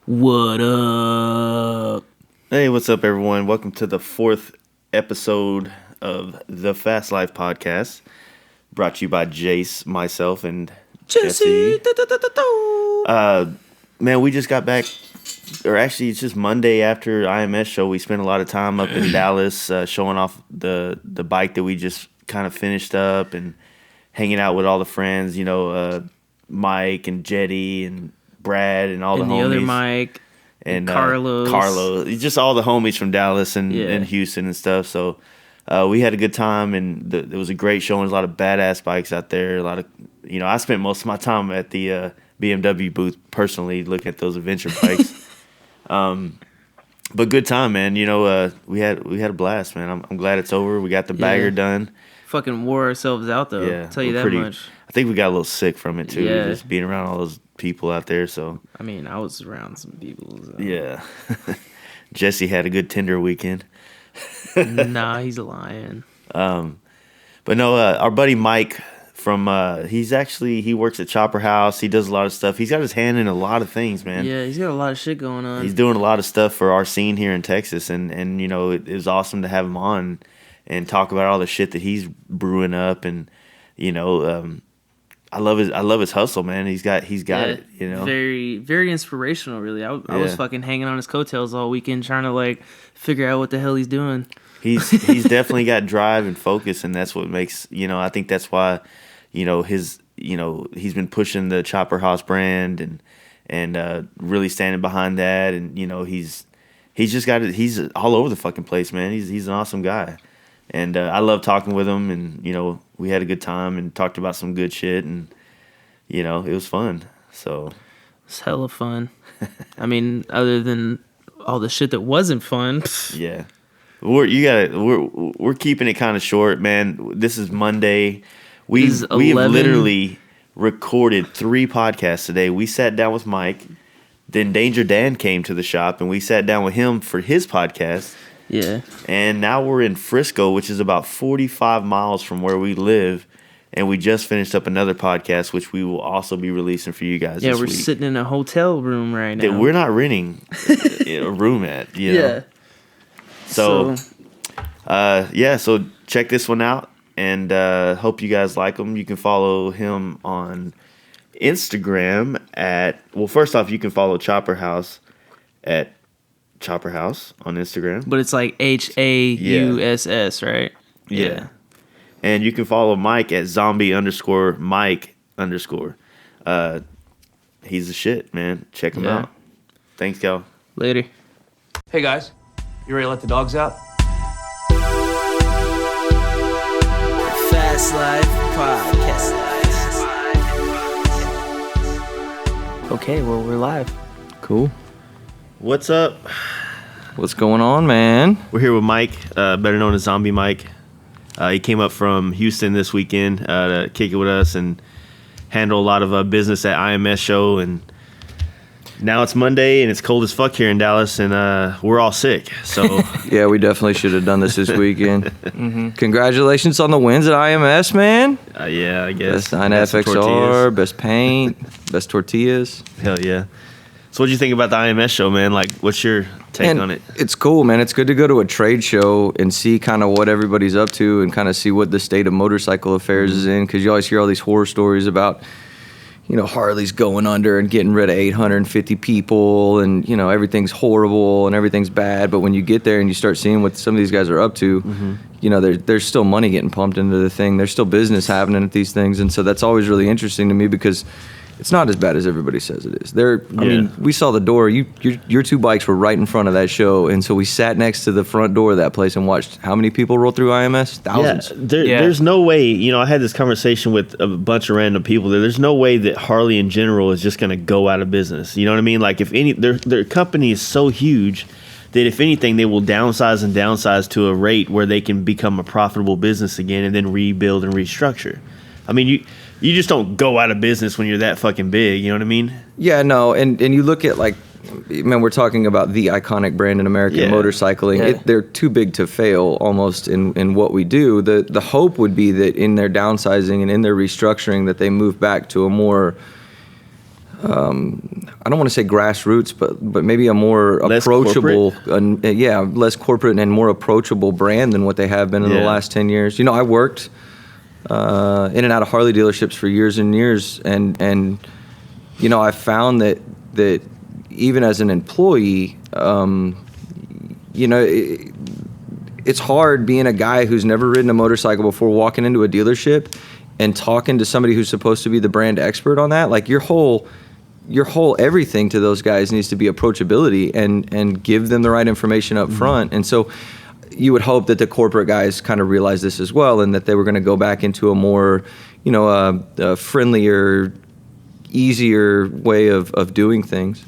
What up? Hey, what's up, everyone? Welcome to the 4th episode of the Fast Life Podcast, brought to you by Jace, myself, and Jesse. Man, we just got back, or actually, it's just Monday after IMS show. We spent a lot of time up in Dallas showing off the bike that we just kind of finished up and hanging out with all the friends, Mike and Jetty and Brad and all the homies. And the other Mike. And Carlos, just all the homies from Dallas and Houston and stuff. So we had a good time, and it was a great show. And there's a lot of badass bikes out there. A lot of, I spent most of my time at the BMW booth personally looking at those adventure bikes. But good time, man. We had a blast, man. I'm glad it's over. We got the bagger done. Fucking wore ourselves out though. Yeah, I'll tell you that much. I think we got a little sick from it too. Yeah. Just being around all those people out there. So I mean, I was around some people. So. Yeah. Jesse had a good Tinder weekend. Nah, he's lying. But no, our buddy Mike from he works at Chopper House. He does a lot of stuff. He's got his hand in a lot of things, man. Yeah, he's got a lot of shit going on. He's doing a lot of stuff for our scene here in Texas, and it was awesome to have him on and talk about all the shit that he's brewing up, and I love his hustle, man. He's got it, Very, very inspirational, really. I was fucking hanging on his coattails all weekend trying to figure out what the hell he's doing. He's definitely got drive and focus, and that's what makes, I think that's why, he's been pushing the Chopper House brand and really standing behind that, and he's just got it. He's all over the fucking place, man. He's an awesome guy. And I love talking with him, and, we had a good time and talked about some good shit, and, it was fun. So it's hella fun. I mean, other than all the shit that wasn't fun. Yeah. We're keeping it kind of short, man. This is Monday. We've literally recorded 3 podcasts today. We sat down with Mike, then Danger Dan came to the shop, and we sat down with him for his podcast. Yeah. And now we're in Frisco, which is about 45 miles from where we live. And we just finished up another podcast, which we will also be releasing for you guys this week. Yeah, we're sitting in a hotel room right now. That we're not renting a room at, Yeah. So check this one out. And hope you guys like him. You can follow him on Instagram first off, you can follow Chopper House at Chopper House on Instagram. But it's like HAUSS, right? Yeah. And you can follow Mike at zombie_Mike_. He's the shit, man. Check him out. Thanks, y'all. Later. Hey, guys. You ready to let the dogs out? Fast Life Podcast. Okay, well, we're live. Cool. What's up? What's going on, man? We're here with Mike, better known as Zombie Mike. He came up from Houston this weekend to kick it with us and handle a lot of business at IMS show. And now it's Monday and it's cold as fuck here in Dallas, and we're all sick. So yeah, we definitely should have done this weekend. Mm-hmm. Congratulations on the wins at IMS, man. Yeah, I guess. Best 9FXR, best paint, best tortillas. Hell yeah. So what do you think about the IMS show, man? What's your take on it? It's cool, man. It's good to go to a trade show and see kind of what everybody's up to and kind of see what the state of motorcycle affairs is in, because you always hear all these horror stories about, Harley's going under and getting rid of 850 people and, everything's horrible and everything's bad. But when you get there and you start seeing what some of these guys are up to, there's still money getting pumped into the thing. There's still business happening at these things. And so that's always really interesting to me, because it's not as bad as everybody says it is. I mean, we saw the door. Your 2 bikes were right in front of that show, and so we sat next to the front door of that place and watched how many people roll through IMS? Thousands. There's no way. I had this conversation with a bunch of random people. There's no way that Harley in general is just going to go out of business. You know what I mean? Their company is so huge that if anything, they will downsize to a rate where they can become a profitable business again and then rebuild and restructure. I mean, you just don't go out of business when you're that fucking big, you know what I mean? Yeah, no, and you look at we're talking about the iconic brand in American motorcycling. Yeah. They're too big to fail almost in what we do. The hope would be that in their downsizing and in their restructuring that they move back to a more I don't want to say grassroots, but maybe a more less approachable, less corporate and more approachable brand than what they have been in the last 10 years. I worked in and out of Harley dealerships for years and years, and I found that even as an employee, it's hard being a guy who's never ridden a motorcycle before, walking into a dealership and talking to somebody who's supposed to be the brand expert on that. Like your whole everything to those guys needs to be approachability and give them the right information up front. And so you would hope that the corporate guys kind of realize this as well, and that they were going to go back into a more, a friendlier, easier way of doing things.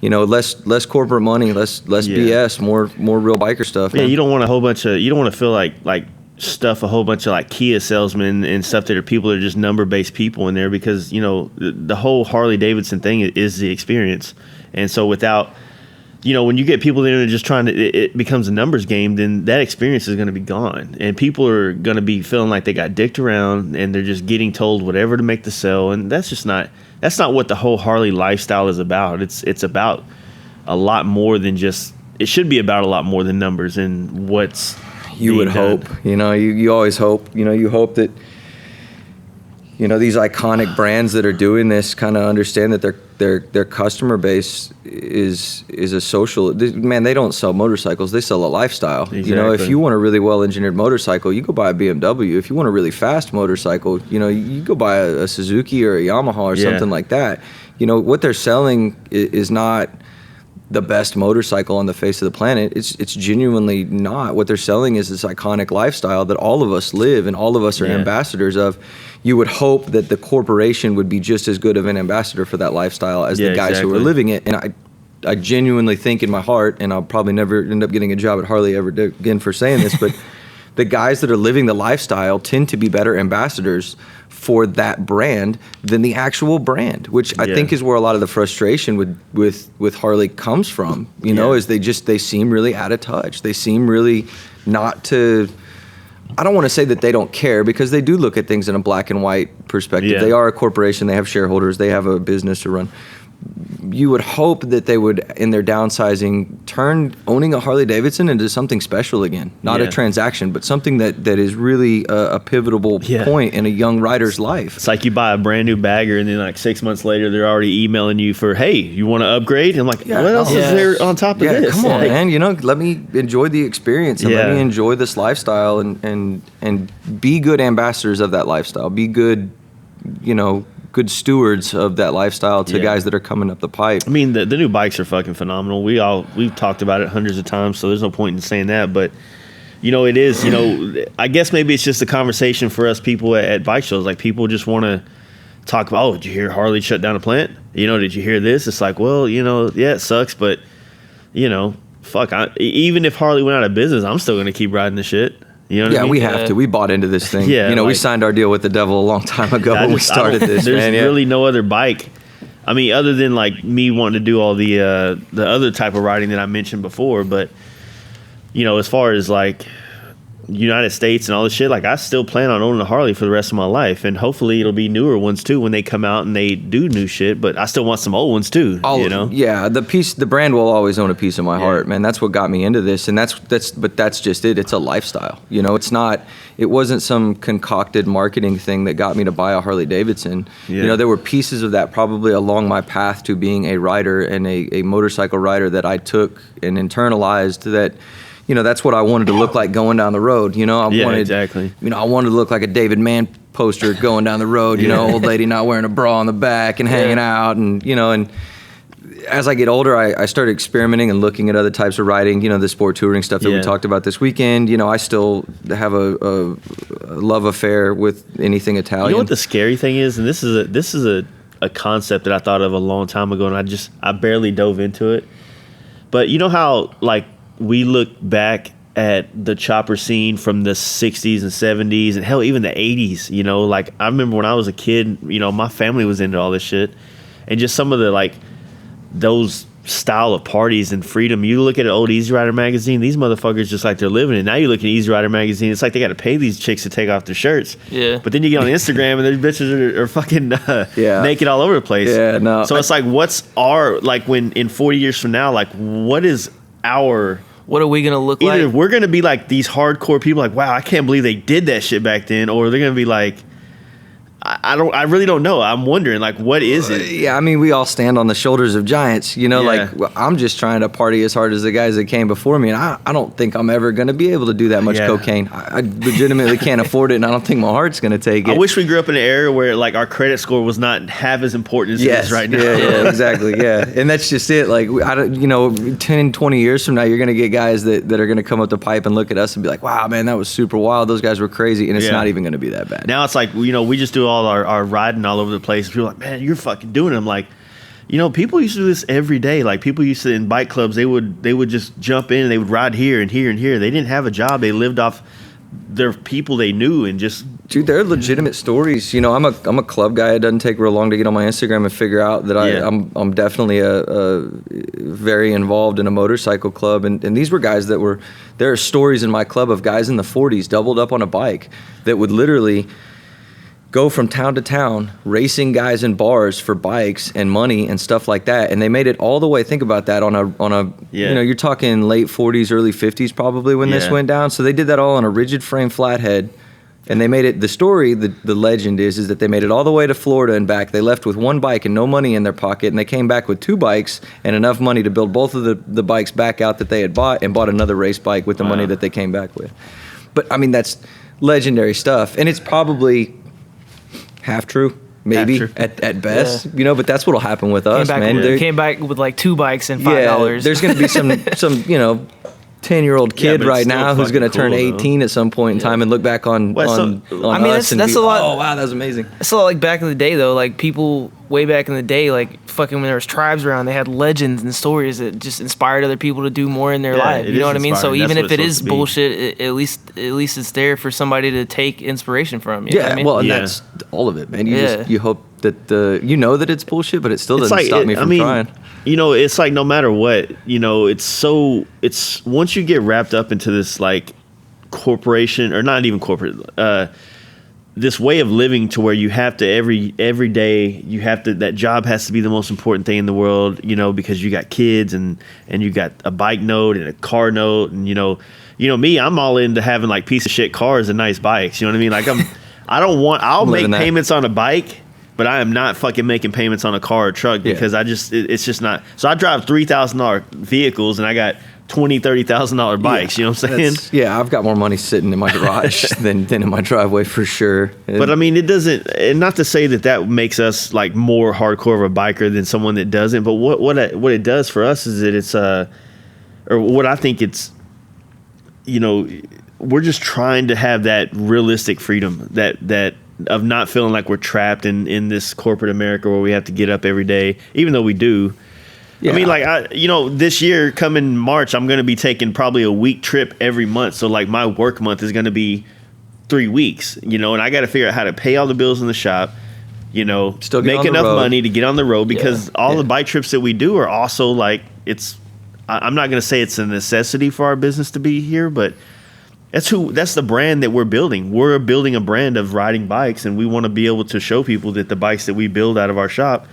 Less corporate money, less BS, more real biker stuff. Yeah, man. you don't want you don't want to feel like stuff a whole bunch of like Kia salesmen and stuff that are people that are just number-based people in there, because the whole Harley-Davidson thing is the experience. And so without, when you get people that are just trying to, it becomes a numbers game, then that experience is going to be gone, and people are going to be feeling like they got dicked around and they're just getting told whatever to make the sale. And that's not what the whole Harley lifestyle is about. It's about a lot more than just, it should be about a lot more than numbers and what's you would hope, you always hope, you hope that, these iconic brands that are doing this kind of understand that their customer base is a social, man, they don't sell motorcycles, they sell a lifestyle. Exactly. If you want a really well-engineered motorcycle, you go buy a BMW. If you want a really fast motorcycle, you go buy a Suzuki or a Yamaha or something like that. What they're selling is not the best motorcycle on the face of the planet. It's genuinely not. What they're selling is this iconic lifestyle that all of us live and all of us are ambassadors of. You would hope that the corporation would be just as good of an ambassador for that lifestyle as the guys who are living it. And I genuinely think in my heart, and I'll probably never end up getting a job at Harley ever again for saying this, but the guys that are living the lifestyle tend to be better ambassadors for that brand than the actual brand, which I think is where a lot of the frustration with Harley comes from, is they seem really out of touch. They seem really not to, I don't want to say that they don't care, because they do look at things in a black and white perspective. Yeah. They are a corporation, they have shareholders, they have a business to run. You would hope that they would, in their downsizing, turn owning a Harley-Davidson into something special again. Not a transaction, but something that is really a pivotal point in a young rider's life. It's like you buy a brand new bagger, and then like 6 months later, they're already emailing you for, hey, you want to upgrade? And I'm like, what else is there on top of this? Come on, man. Let me enjoy the experience and let me enjoy this lifestyle and be good ambassadors of that lifestyle. Be good, good stewards of that lifestyle to guys that are coming up the pipe. I mean, the new bikes are fucking phenomenal. We've talked about it hundreds of times, so there's no point in saying that. But it is. I guess maybe it's just a conversation for us people at bike shows. Like, people just want to talk about, did you hear Harley shut down a plant? Did you hear this? It's like, well, it sucks, but fuck. Even if Harley went out of business, I'm still gonna keep riding the shit. You know what I mean? We have to. We bought into this thing. We signed our deal with the devil a long time ago when we started this. There's really no other bike. I mean, other than like me wanting to do all the other type of riding that I mentioned before, but as far as like United States and all this shit, like, I still plan on owning a Harley for the rest of my life, and hopefully it'll be newer ones too when they come out and they do new shit. But I still want some old ones too. Yeah, the brand will always own a piece of my heart, man. That's what got me into this, and that's just it. It's a lifestyle. It wasn't some concocted marketing thing that got me to buy a Harley-Davidson. There were pieces of that probably along my path to being a rider and a motorcycle rider that I took and internalized that. That's what I wanted to look like going down the road. Exactly. I wanted to look like a David Mann poster going down the road. Old lady not wearing a bra on the back and hanging out, and and as I get older, I started experimenting and looking at other types of riding. The sport touring stuff that we talked about this weekend. I still have a love affair with anything Italian. You know what the scary thing is, and this is a concept that I thought of a long time ago, and I barely dove into it. But you know how like we look back at the chopper scene from the 60s and 70s and hell, even the 80s, like I remember when I was a kid, my family was into all this shit, and just some of the like those style of parties and freedom. You look at an old Easy Rider magazine, these motherfuckers just like they're living it. Now you look at Easy Rider magazine, it's like they got to pay these chicks to take off their shirts. Yeah. But then you get on Instagram and those bitches are fucking naked all over the place. Yeah, no. So it's like, what's our, like when in 40 years from now, like what is our... What are we going to look like? Either we're going to be like these hardcore people like, wow, I can't believe they did that shit back then. Or they're going to be like, I really don't know. I'm wondering, like, what is it? Yeah, I mean, we all stand on the shoulders of giants, you know, Yeah. like I'm just trying to party as hard as the guys that came before me. And I don't think I'm ever going to be able to do that much Yeah. cocaine. I legitimately can't afford it. And I don't think my heart's going to take it. I wish we grew up in an area where like our credit score was not half as important as it is right now. Yeah, exactly. Yeah. And that's just it. Like, I don't, you know, 10, 20 years from now, you're going to get guys that are going to come up the pipe and look at us and be like, wow, man, that was super wild. Those guys were crazy. And it's Yeah. not even going to be that bad. Now it's like, you know, we just do all our riding all over the place. People are like, man, you're fucking doing it. I'm like, you know, people used to do this every day. Like people used to in bike clubs, they would just jump in and they would ride here and here and here. They didn't have a job. They lived off their people they knew and just. Dude, they're legitimate stories. You know, I'm a club guy. It doesn't take real long to get on my Instagram and figure out that I'm definitely a very involved in a motorcycle club. And these were guys there are stories in my club of guys in the 40s doubled up on a bike that would literally go from town to town racing guys in bars for bikes and money and stuff like that. And they made it all the way, think about that, on a you know, you're talking late 40s, early 50s probably when this went down. So they did that all on a rigid frame flathead. And they made it, the story, the legend is that they made it all the way to Florida and back. They left with one bike and no money in their pocket, and they came back with two bikes and enough money to build both of the bikes back out that they had bought and bought another race bike with the money that they came back with. But, I mean, that's legendary stuff. And it's probably half true, maybe, Half true. at best. You know, but that's what'll happen with us, man. Came back with like 2 bikes and $5. There's going to be some, you know, 10-year-old kid but it's right still now who's going to turn fucking cool, 18 at some point in time and look back on I mean, us and that's be, a lot. oh, wow, that was amazing. It's a lot like back in the day, though. Like people way back in the day, like fucking when there was tribes around, they had legends and stories that just inspired other people to do more in their life. You know what I mean? So inspiring. even That's if what it it's is supposed to bullshit, at least it's there for somebody to take inspiration from. You know what I mean? Well, and that's all of it, man. You hope that you know that it's bullshit, but it still doesn't stop me from trying. You know, it's like no matter what, you know, it's once you get wrapped up into this like corporation or not even corporate, this way of living to where you have to every day you have to, that job has to be the most important thing in the world, you know, because you got kids and you got a bike note and a car note and you know me, I'm all into having like piece of shit cars and nice bikes. You know what I mean? Like I'll make payments on a bike, but I am not fucking making payments on a car or truck because it's just not. So I drive $3,000 vehicles and I got $20,000-$30,000 bikes. You know what I'm saying? I've got more money sitting in my garage than in my driveway for sure. But I mean, it doesn't. And not to say that makes us like more hardcore of a biker than someone that doesn't. But what it does for us is that it's or what I think it's, you know, we're just trying to have that realistic freedom that of not feeling like we're trapped in this corporate America where we have to get up every day, even though we do. Yeah. I mean, like, this year, coming March, I'm going to be taking probably a week trip every month. So, like, my work month is going to be 3 weeks, you know, and I got to figure out how to pay all the bills in the shop, you know, still make enough money to get on the road because all the bike trips that we do are also, like, I'm not going to say it's a necessity for our business to be here, but that's the brand that we're building. We're building a brand of riding bikes, and we want to be able to show people that the bikes that we build out of our shop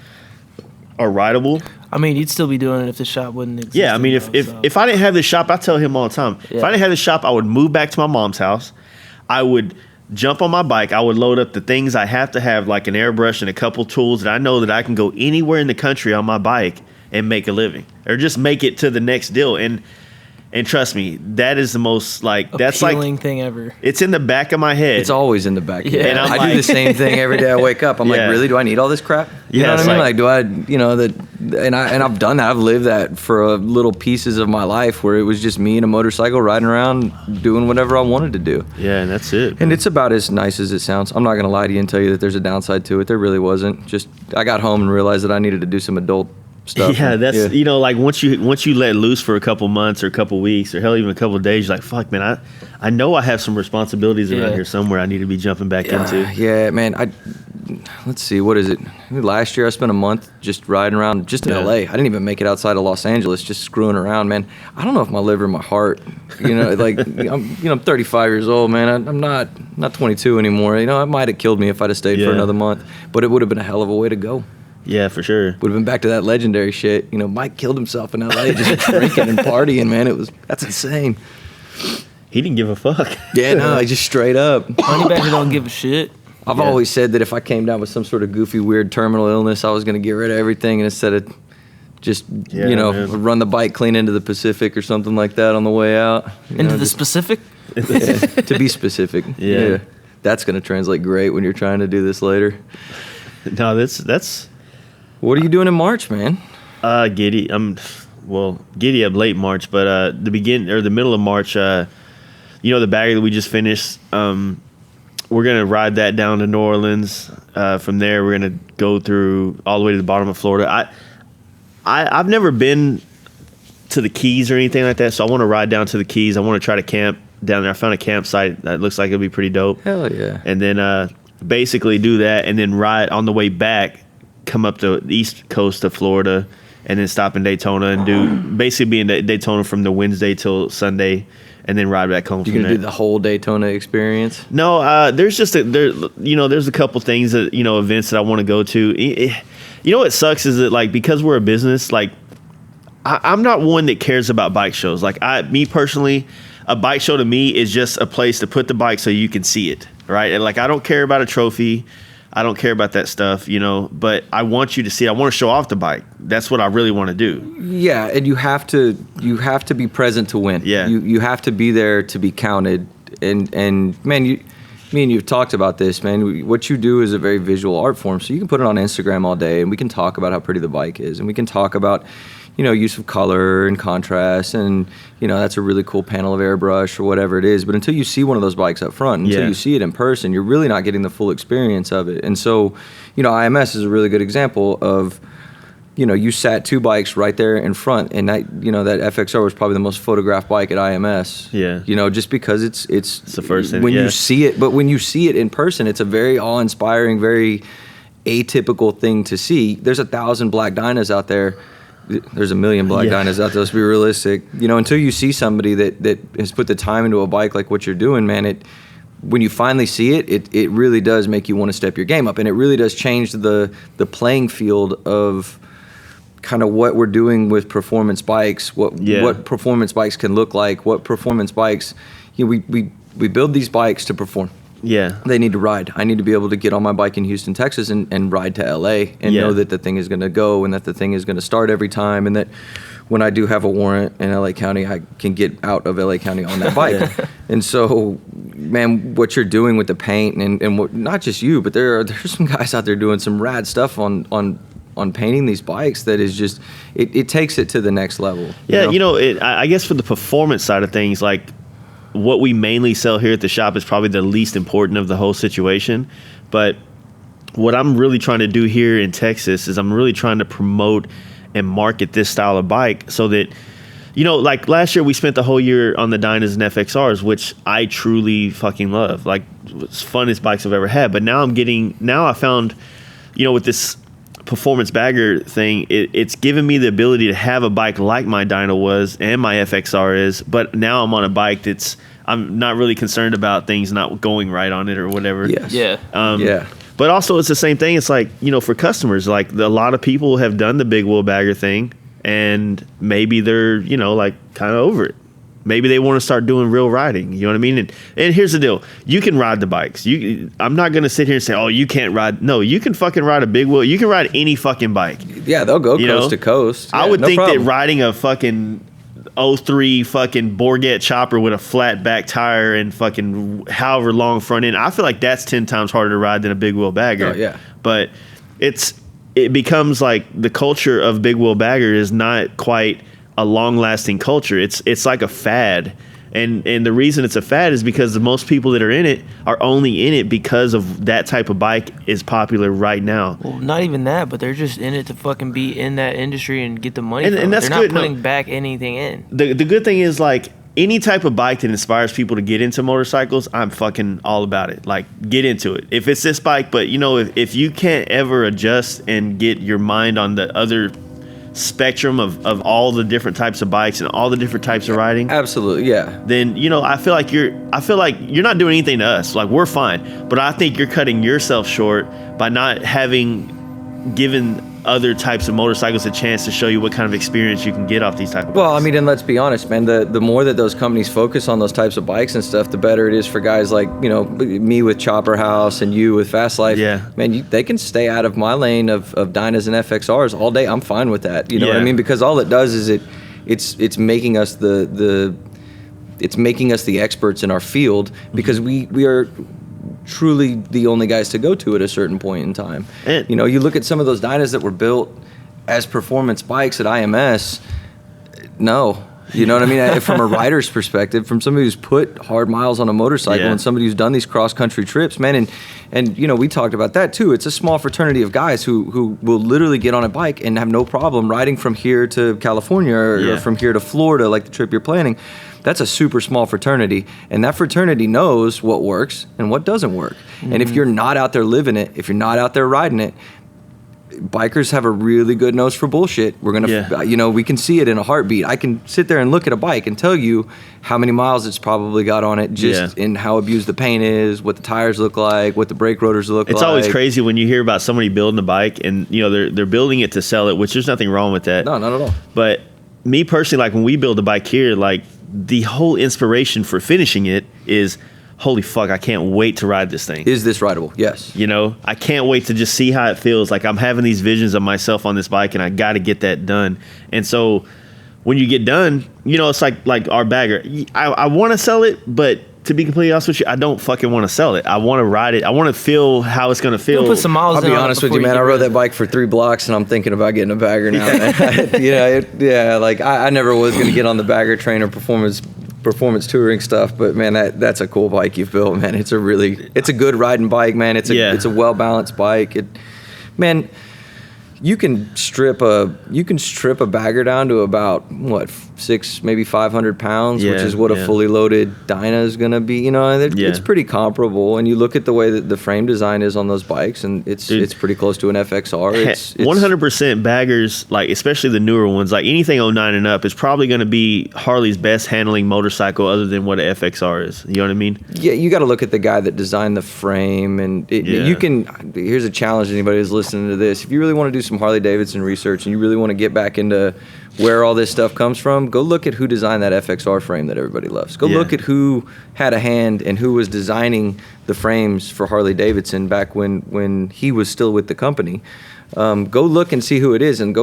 are rideable. I mean, you'd still be doing it if the shop wouldn't exist. Yeah, I mean, if I didn't have this shop, I tell him all the time, if I didn't have this shop, I would move back to my mom's house. I would jump on my bike. I would load up the things I have to have, like an airbrush and a couple tools that I know that I can go anywhere in the country on my bike and make a living or just make it to the next deal. And trust me, that is the most that's like appealing thing ever. It's in the back of my head. It's always in the back of your head. And I do the same thing every day I wake up. I'm like, really? Do I need all this crap? You know what I mean? Like, do I, you know, and I've done that. I've lived that for little pieces of my life where it was just me and a motorcycle riding around doing whatever I wanted to do. Yeah, and that's it. And it's about as nice as it sounds. I'm not going to lie to you and tell you that there's a downside to it. There really wasn't. Just, I got home and realized that I needed to do some adult stuff. Yeah, that's you know, like once you let loose for a couple months or a couple weeks or hell even a couple of days, you're like, fuck, man, I know I have some responsibilities around here somewhere I need to be jumping back into. Yeah, man, let's see, what is it? Last year I spent a month just riding around just in LA. I didn't even make it outside of Los Angeles, just screwing around, man. I don't know if my liver and my heart, like I'm 35 years old, man. I'm not 22 anymore. It might have killed me if I'd have stayed for another month, but it would have been a hell of a way to go. Yeah, for sure. Would have been back to that legendary shit. Mike killed himself in LA just drinking and partying, man. That's insane. He didn't give a fuck. Yeah, no, just straight up. Honey Badger don't give a shit. I've always said that if I came down with some sort of goofy, weird terminal illness, I was going to get rid of everything, and instead of just, run the bike clean into the Pacific or something like that on the way out. Into the specific? Yeah, to be specific. Yeah. That's going to translate great when you're trying to do this later. No, that's. What are you doing in March, man? Giddy. Giddy up late March, but the middle of March, the bagger that we just finished, we're gonna ride that down to New Orleans. From there, we're gonna go through all the way to the bottom of Florida. I've never been to the Keys or anything like that, so I want to ride down to the Keys. I want to try to camp down there. I found a campsite that looks like it'll be pretty dope. Hell yeah! And then basically do that, and then ride on the way back. Come up to the east coast of Florida, and then stop in Daytona and be in Daytona from the Wednesday till Sunday, and then ride back home. You're gonna do the whole Daytona experience? No, there's just there's a couple things that events that I want to go to. What sucks is that because we're a business, I'm not one that cares about bike shows. Me personally, a bike show to me is just a place to put the bike so you can see it, right? And I don't care about a trophy. I don't care about that stuff, but I want you to see it. I want to show off the bike. That's what I really want to do. Yeah, and you have to be present to win. Yeah. You have to be there to be counted. And man, me and you've talked about this, man. What you do is a very visual art form, so you can put it on Instagram all day, and we can talk about how pretty the bike is, and we can talk about use of color and contrast, and that's a really cool panel of airbrush or whatever it is. But until you see one of those bikes up front, until you see it in person, you're really not getting the full experience of it. And so, IMS is a really good example of, you sat two bikes right there in front, and that FXR was probably the most photographed bike at IMS. Yeah. Just because it's the first thing when you see it, but when you see it in person, it's a very awe-inspiring, very atypical thing to see. There's 1,000 black Dynas out there. There's 1 million black Dynas out there. Let's be realistic. Until you see somebody that has put the time into a bike like what you're doing, man, when you finally see it really does make you want to step your game up, and it really does change the playing field of kind of what we're doing with performance bikes, what performance bikes can look like, what performance bikes. We build these bikes to perform. Yeah. They need to ride. I need to be able to get on my bike in Houston, Texas and ride to LA and know that the thing is going to go, and that the thing is going to start every time, and that when I do have a warrant in LA County, I can get out of LA County on that bike. And so, man, what you're doing with the paint and what, not just you, but there's some guys out there doing some rad stuff on painting these bikes that is just, it takes it to the next level. Yeah, I guess for the performance side of things, what we mainly sell here at the shop is probably the least important of the whole situation. But what I'm really trying to do here in Texas is I'm really trying to promote and market this style of bike so that, last year we spent the whole year on the Dynas and FXRs, which I truly fucking love. It's funnest bikes I've ever had. But now I found, with this performance bagger thing, it's given me the ability to have a bike like my Dyna was and my FXR is, but now I'm on a bike I'm not really concerned about things not going right on it or whatever. Yes. Yeah. But also it's the same thing. It's for customers, a lot of people have done the big wheel bagger thing, and maybe they're, kind of over it. Maybe they want to start doing real riding. You know what I mean? And here's the deal. You can ride the bikes. I'm not going to sit here and say, oh, you can't ride. No, you can fucking ride a big wheel. You can ride any fucking bike. Yeah, they'll go coast to coast. I would think that riding a fucking 03 fucking Bourget chopper with a flat back tire and fucking however long front end, I feel like that's 10 times harder to ride than a big wheel bagger. Oh, yeah. But it becomes the culture of big wheel bagger is not quite a long-lasting culture. It's like a fad, and the reason it's a fad is because the most people that are in it are only in it because of that type of bike is popular right now. Well, not even that, but they're just in it to fucking be in that industry and get the money. And that's they're good. not putting back anything in. The good thing is any type of bike that inspires people to get into motorcycles, I'm fucking all about it. Like, get into it. If it's this bike, but you know, if you can't ever adjust and get your mind on the other spectrum of all the different types of bikes and all the different types of riding, Absolutely, yeah. then you know, I feel like you're not doing anything to us. Like, we're fine, but I think you're cutting yourself short by not having given other types of motorcycles a chance to show you what kind of experience you can get off these type of bikes. Well, I mean, and let's be honest, man, the more that those companies focus on those types of bikes and stuff, the better it is for guys like, you know, me with Chopper House and you with Fast Life. Yeah. Man, they can stay out of my lane of Dynas and FXRs all day. I'm fine with that. You know what I mean? Because all it does is it's making us it's making us the experts in our field, because we are truly the only guys to go to at a certain point in time. And, you know, you look at some of those Dynas that were built as performance bikes at IMS. No, you know what I mean? From a rider's perspective, from somebody who's put hard miles on a motorcycle and somebody who's done these cross-country trips, man, and you know, we talked about that too. It's a small fraternity of guys who will literally get on a bike and have no problem riding from here to California or from here to Florida, like the trip you're planning. That's a super small fraternity, and that fraternity knows what works and what doesn't work. Mm-hmm. And if you're not out there living it, if you're not out there riding it, bikers have a really good nose for bullshit. We're gonna, you know, we can see it in a heartbeat. I can sit there and look at a bike and tell you how many miles it's probably got on it, just in how abused the paint is, what the tires look like, what the brake rotors look like. It's always crazy when you hear about somebody building a bike and, you know, they're building it to sell it, which there's nothing wrong with that. No, not at all. But me personally, like when we build a bike here, like the whole inspiration for finishing it is, holy fuck, I can't wait to ride this thing. Is this rideable? Yes. You know, I can't wait to just see how it feels. Like, I'm having these visions of myself on this bike, and I got to get that done. And so when you get done, you know, it's like our bagger. I want to sell it, but to be completely honest with you, I don't fucking want to sell it. I want to ride it. I want to feel how it's going to feel. Put some miles I'll be honest with you, man. I rode that bike for 3 blocks, and I'm thinking about getting a bagger now. Like I never was going to get on the bagger train or performance touring stuff, but man, that's a cool bike you've built, man. It's a good riding bike, man. It's a well balanced bike. Man, you can strip a bagger down to about 6, maybe 500 pounds, which is what a fully loaded Dyna is gonna be. You know, it's pretty comparable. And you look at the way that the frame design is on those bikes, and it's pretty close to an FXR. It's 100% baggers, like especially the newer ones, like anything 09 and up, is probably gonna be Harley's best handling motorcycle, other than what an FXR is. You know what I mean? Yeah, you got to look at the guy that designed the frame, and you can. Here's a challenge to anybody who's listening to this: if you really want to do some Harley-Davidson research and you really want to get back into where all this stuff comes from, go look at who designed that FXR frame that everybody loves. Go look at who had a hand and who was designing the frames for Harley-Davidson back when he was still with the company. Go look and see who it is, and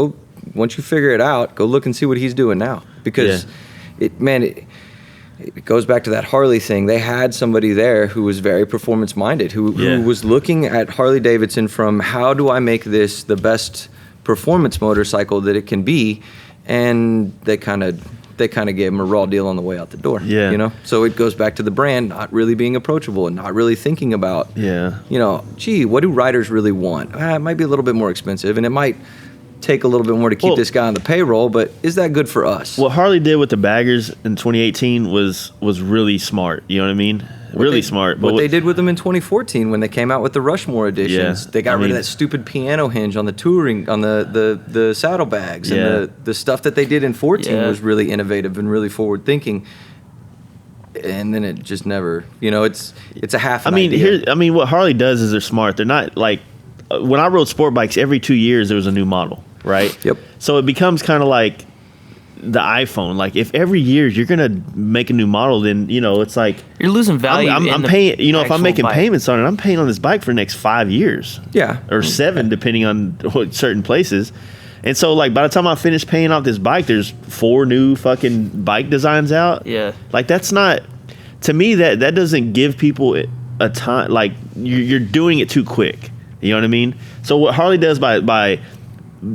once you figure it out, go look and see what he's doing now. Because it goes back to that Harley thing. They had somebody there who was very performance minded, who was looking at Harley-Davidson from, how do I make this the best performance motorcycle that it can be, and they kind of gave him a raw deal on the way out the door. You know, so it goes back to the brand not really being approachable and not really thinking about, you know, gee, what do riders really want? It might be a little bit more expensive, and it might take a little bit more to keep this guy on the payroll, but is that good for us? What Harley did with the baggers in 2018 was really smart. You know what I I mean? Really smart. But what they did with them in 2014 when they came out with the Rushmore editions, they got rid of that stupid piano hinge on the touring, on the saddlebags, and the stuff that they did in 14 was really innovative and really forward thinking. And then it just never, you know, it's a half an idea. What Harley does is they're smart. They're not like, when I rode sport bikes, every 2 years there was a new model, right? Yep. So it becomes kind of like the iPhone. Like, if every year you're gonna make a new model, then, you know, it's like you're losing value. I'm paying. You know, if I'm making bike. payments on it, I'm paying on this bike for the next 5 years. Or 7, depending on what certain places. And so, like, by the time I finish paying off this bike, there's 4 new fucking bike designs out. Like, that's not, to me, that doesn't give people a time. Like, you're doing it too quick. You know what I mean? So what Harley does by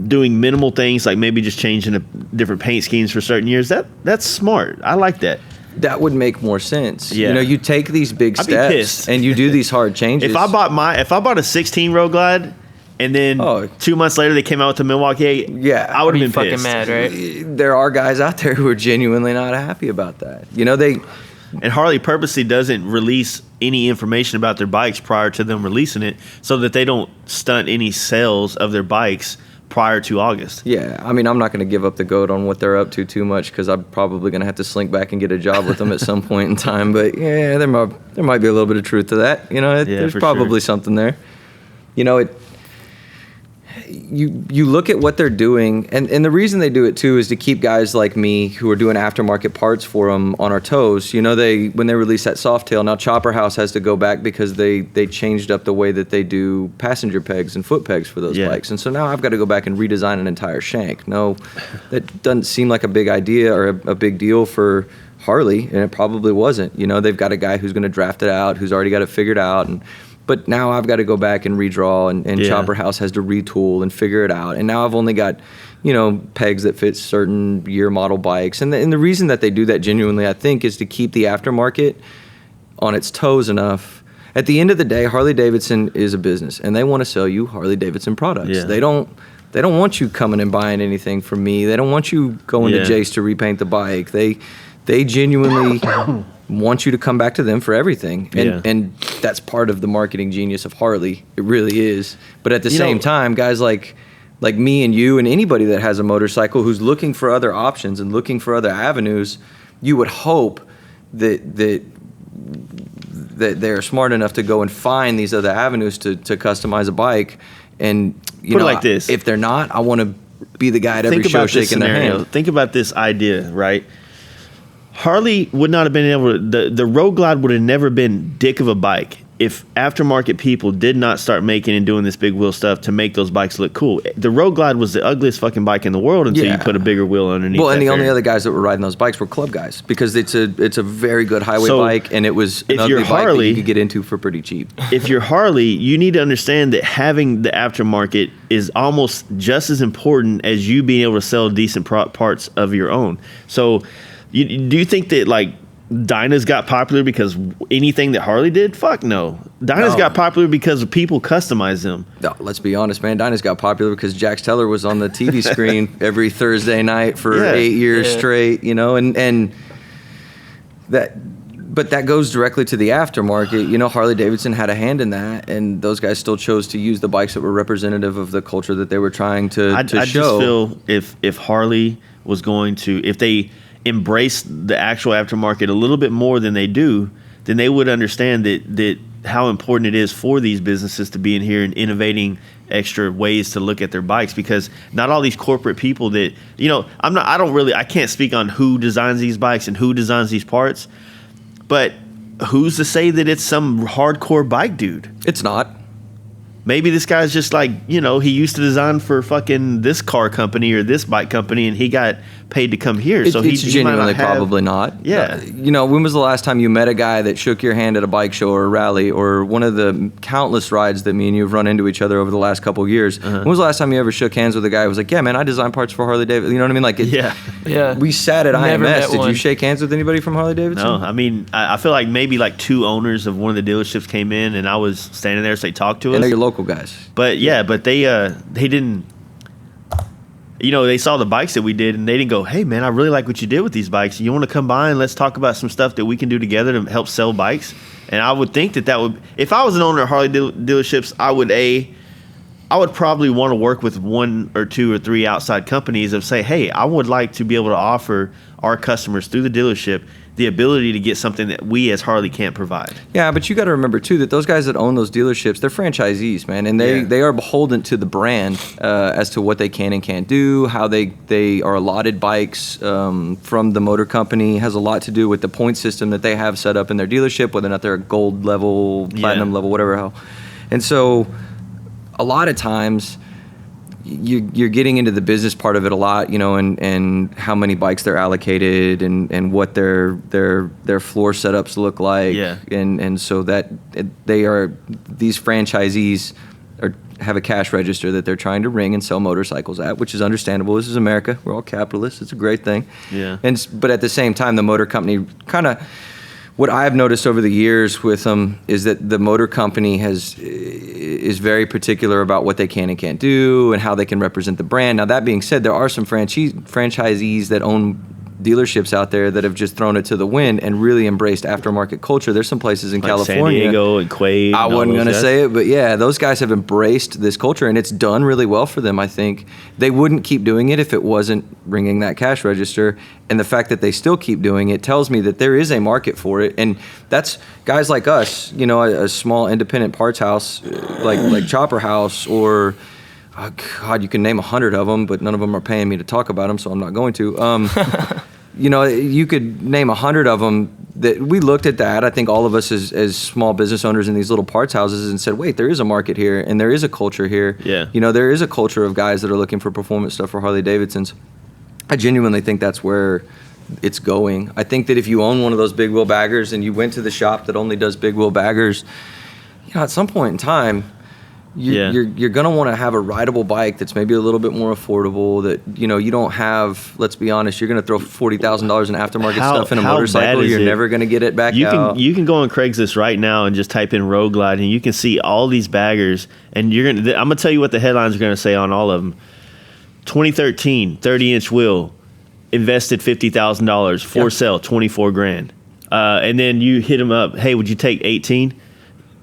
doing minimal things, like maybe just changing the different paint schemes for certain years, that's smart. I like that. That would make more sense. You know, you take these big steps and you do these hard changes. If I bought a 16 Road Glide And then 2 months later, they came out with the Milwaukee 8. Yeah. I would have been fucking pissed. mad, right? There are guys out there who are genuinely not happy about that. And Harley purposely doesn't release any information about their bikes prior to them releasing it so that they don't stunt any sales of their bikes prior to August. Yeah, I mean, I'm not going to give up the goat on what they're up to too much because I'm probably going to have to slink back and get a job with them at some point in time. But yeah, there might be a little bit of truth to that. There's probably something there. You look at what they're doing, and the reason they do it too is to keep guys like me who are doing aftermarket parts for them on our toes. When they release that Softail, now Chopper House has to go back because they changed up the way that they do passenger pegs and foot pegs for those bikes, and so now I've got to go back and redesign an entire shank. No, that doesn't seem like a big idea or a big deal for Harley, and it probably wasn't. They've got a guy who's going to draft it out, who's already got it figured out, but now I've got to go back and redraw, and Chopper House has to retool and figure it out. And now I've only got, pegs that fit certain year model bikes. And the reason that they do that genuinely, I think, is to keep the aftermarket on its toes enough. At the end of the day, Harley-Davidson is a business, and they want to sell you Harley-Davidson products. Yeah. They don't want you coming and buying anything from me. They don't want you going to Jace to repaint the bike. They genuinely want you to come back to them for everything. And that's part of the marketing genius of Harley. It really is. But at the same time, guys like me and you and anybody that has a motorcycle who's looking for other options and looking for other avenues, you would hope that they're smart enough to go and find these other avenues to customize a bike. And Put it like this. If they're not, I want to be the guy at every show shaking their hand. Think about this idea, right? Harley would not have been able to, the Road Glide would have never been dick of a bike if aftermarket people did not start making and doing this big wheel stuff to make those bikes look cool. The Road Glide was the ugliest fucking bike in the world until you put a bigger wheel underneath. Well, and the only other guys that were riding those bikes were club guys because it's a very good highway bike, and it was an ugly bike that you could get into for pretty cheap. If you're Harley, you need to understand that having the aftermarket is almost just as important as you being able to sell decent parts of your own. So do you think that Dyna's got popular because anything that Harley did? Fuck no. Dyna's got popular because people customized them. No, let's be honest, man. Dyna's got popular because Jax Teller was on the TV screen every Thursday night for 8 years straight, and that. But that goes directly to the aftermarket. Harley-Davidson had a hand in that, and those guys still chose to use the bikes that were representative of the culture that they were trying to show. I just feel if Harley was going to, if they embrace the actual aftermarket a little bit more than they do, then they would understand that how important it is for these businesses to be in here and innovating extra ways to look at their bikes, because not all these corporate people that I can't speak on who designs these bikes and who designs these parts, but who's to say that it's some hardcore bike dude? It's not. Maybe this guy's just he used to design for fucking this car company or this bike company, and he got paid to come here. So he's genuinely probably not. Yeah. When was the last time you met a guy that shook your hand at a bike show or a rally or one of the countless rides that me and you have run into each other over the last couple of years? When was the last time you ever shook hands with a guy who was like, yeah, man, I design parts for Harley-Davidson? You know what I mean? Yeah. We sat at IMS. Did you shake hands with anybody from Harley-Davidson? No. I mean, I feel like maybe 2 owners of one of the dealerships came in, and I was standing there, so they talked to us. And they're your local guys. But they didn't. They saw the bikes that we did, and they didn't go, hey, man, I really like what you did with these bikes. You want to come by and let's talk about some stuff that we can do together to help sell bikes? And I would think that would, if I was an owner of Harley dealerships, I would probably want to work with 1 or 2 or 3 outside companies and say, hey, I would like to be able to offer our customers through the dealership the ability to get something that we as Harley can't provide. Yeah, but you got to remember too that those guys that own those dealerships, they're franchisees, man, and they are beholden to the brand as to what they can and can't do, how they are allotted bikes from the motor company. Has a lot to do with the point system that they have set up in their dealership, whether or not they're a gold level, platinum level, whatever hell. And so a lot of times you're getting into the business part of it a lot, and how many bikes they're allocated and what their floor setups look like. Yeah. And so that these franchisees have a cash register that they're trying to ring and sell motorcycles at, which is understandable. This is America. We're all capitalists. It's a great thing. Yeah. But at the same time, the motor company kind of, what I've noticed over the years with them is that the motor company is is very particular about what they can and can't do and how they can represent the brand. Now, that being said, there are some franchisees that own dealerships out there that have just thrown it to the wind and really embraced aftermarket culture. There's some places in like California. San Diego and Quaid. I wasn't going to guys. say it, but yeah, those guys have embraced this culture, and it's done really well for them. I think they wouldn't keep doing it if it wasn't ringing that cash register. And the fact that they still keep doing it tells me that there is a market for it. And that's guys like us, you know, a small independent parts house like Chopper House, or oh God, you can name 100 of them, but none of them are paying me to talk about them, so I'm not going to. You know, you could name 100 of them that we looked at that. I think all of us as small business owners in these little parts houses and said, wait, there is a market here and there is a culture here. Yeah. You know, there is a culture of guys that are looking for performance stuff for Harley-Davidsons. I genuinely think that's where it's going. I think that if you own one of those big wheel baggers and you went to the shop that only does big wheel baggers, you know, at some point in time, you're going to want to have a rideable bike that's maybe a little bit more affordable, that, you know, you don't have, let's be honest, you're going to throw $40,000 in aftermarket stuff in a motorcycle. You're never going to get it back out. You can go on Craigslist right now and just type in Road Glide, and you can see all these baggers, and I'm going to tell you what the headlines are going to say on all of them. 2013, 30-inch wheel, invested $50,000, for sale, 24 grand. And then you hit them up, hey, would you take 18?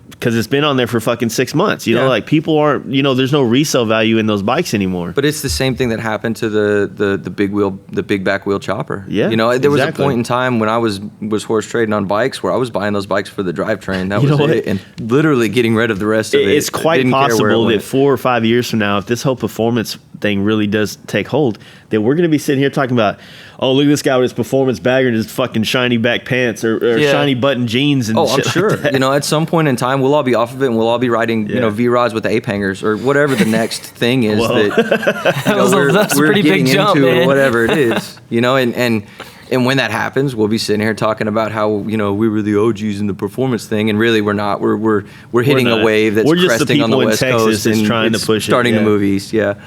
Because it's been on there for fucking 6 months. You know, like people aren't, you know, there's no resale value in those bikes anymore. But it's the same thing that happened to the big back wheel chopper. Yeah, you know, there was a point in time when I was horse trading on bikes where I was buying those bikes for the drivetrain. That was it, and literally getting rid of the rest of it. It's quite possible that 4 or 5 years from now, if this whole performance thing really does take hold, that we're going to be sitting here talking about, oh, look at this guy with his performance bagger and his fucking shiny back pants or shiny button jeans and shit. I'm sure. Like that. You know, at some point in time, we'll all be off of it and we'll all be riding, you know, V-rods with ape hangers or whatever the next thing is that you know, that's a we're pretty getting big jump, into, man. or whatever it is. You know, and when that happens, we'll be sitting here talking about how, you know, we were the OGs in the performance thing, and really we're not. We're hitting a wave that's cresting on the West Coast and trying to push starting it, to move east. Yeah.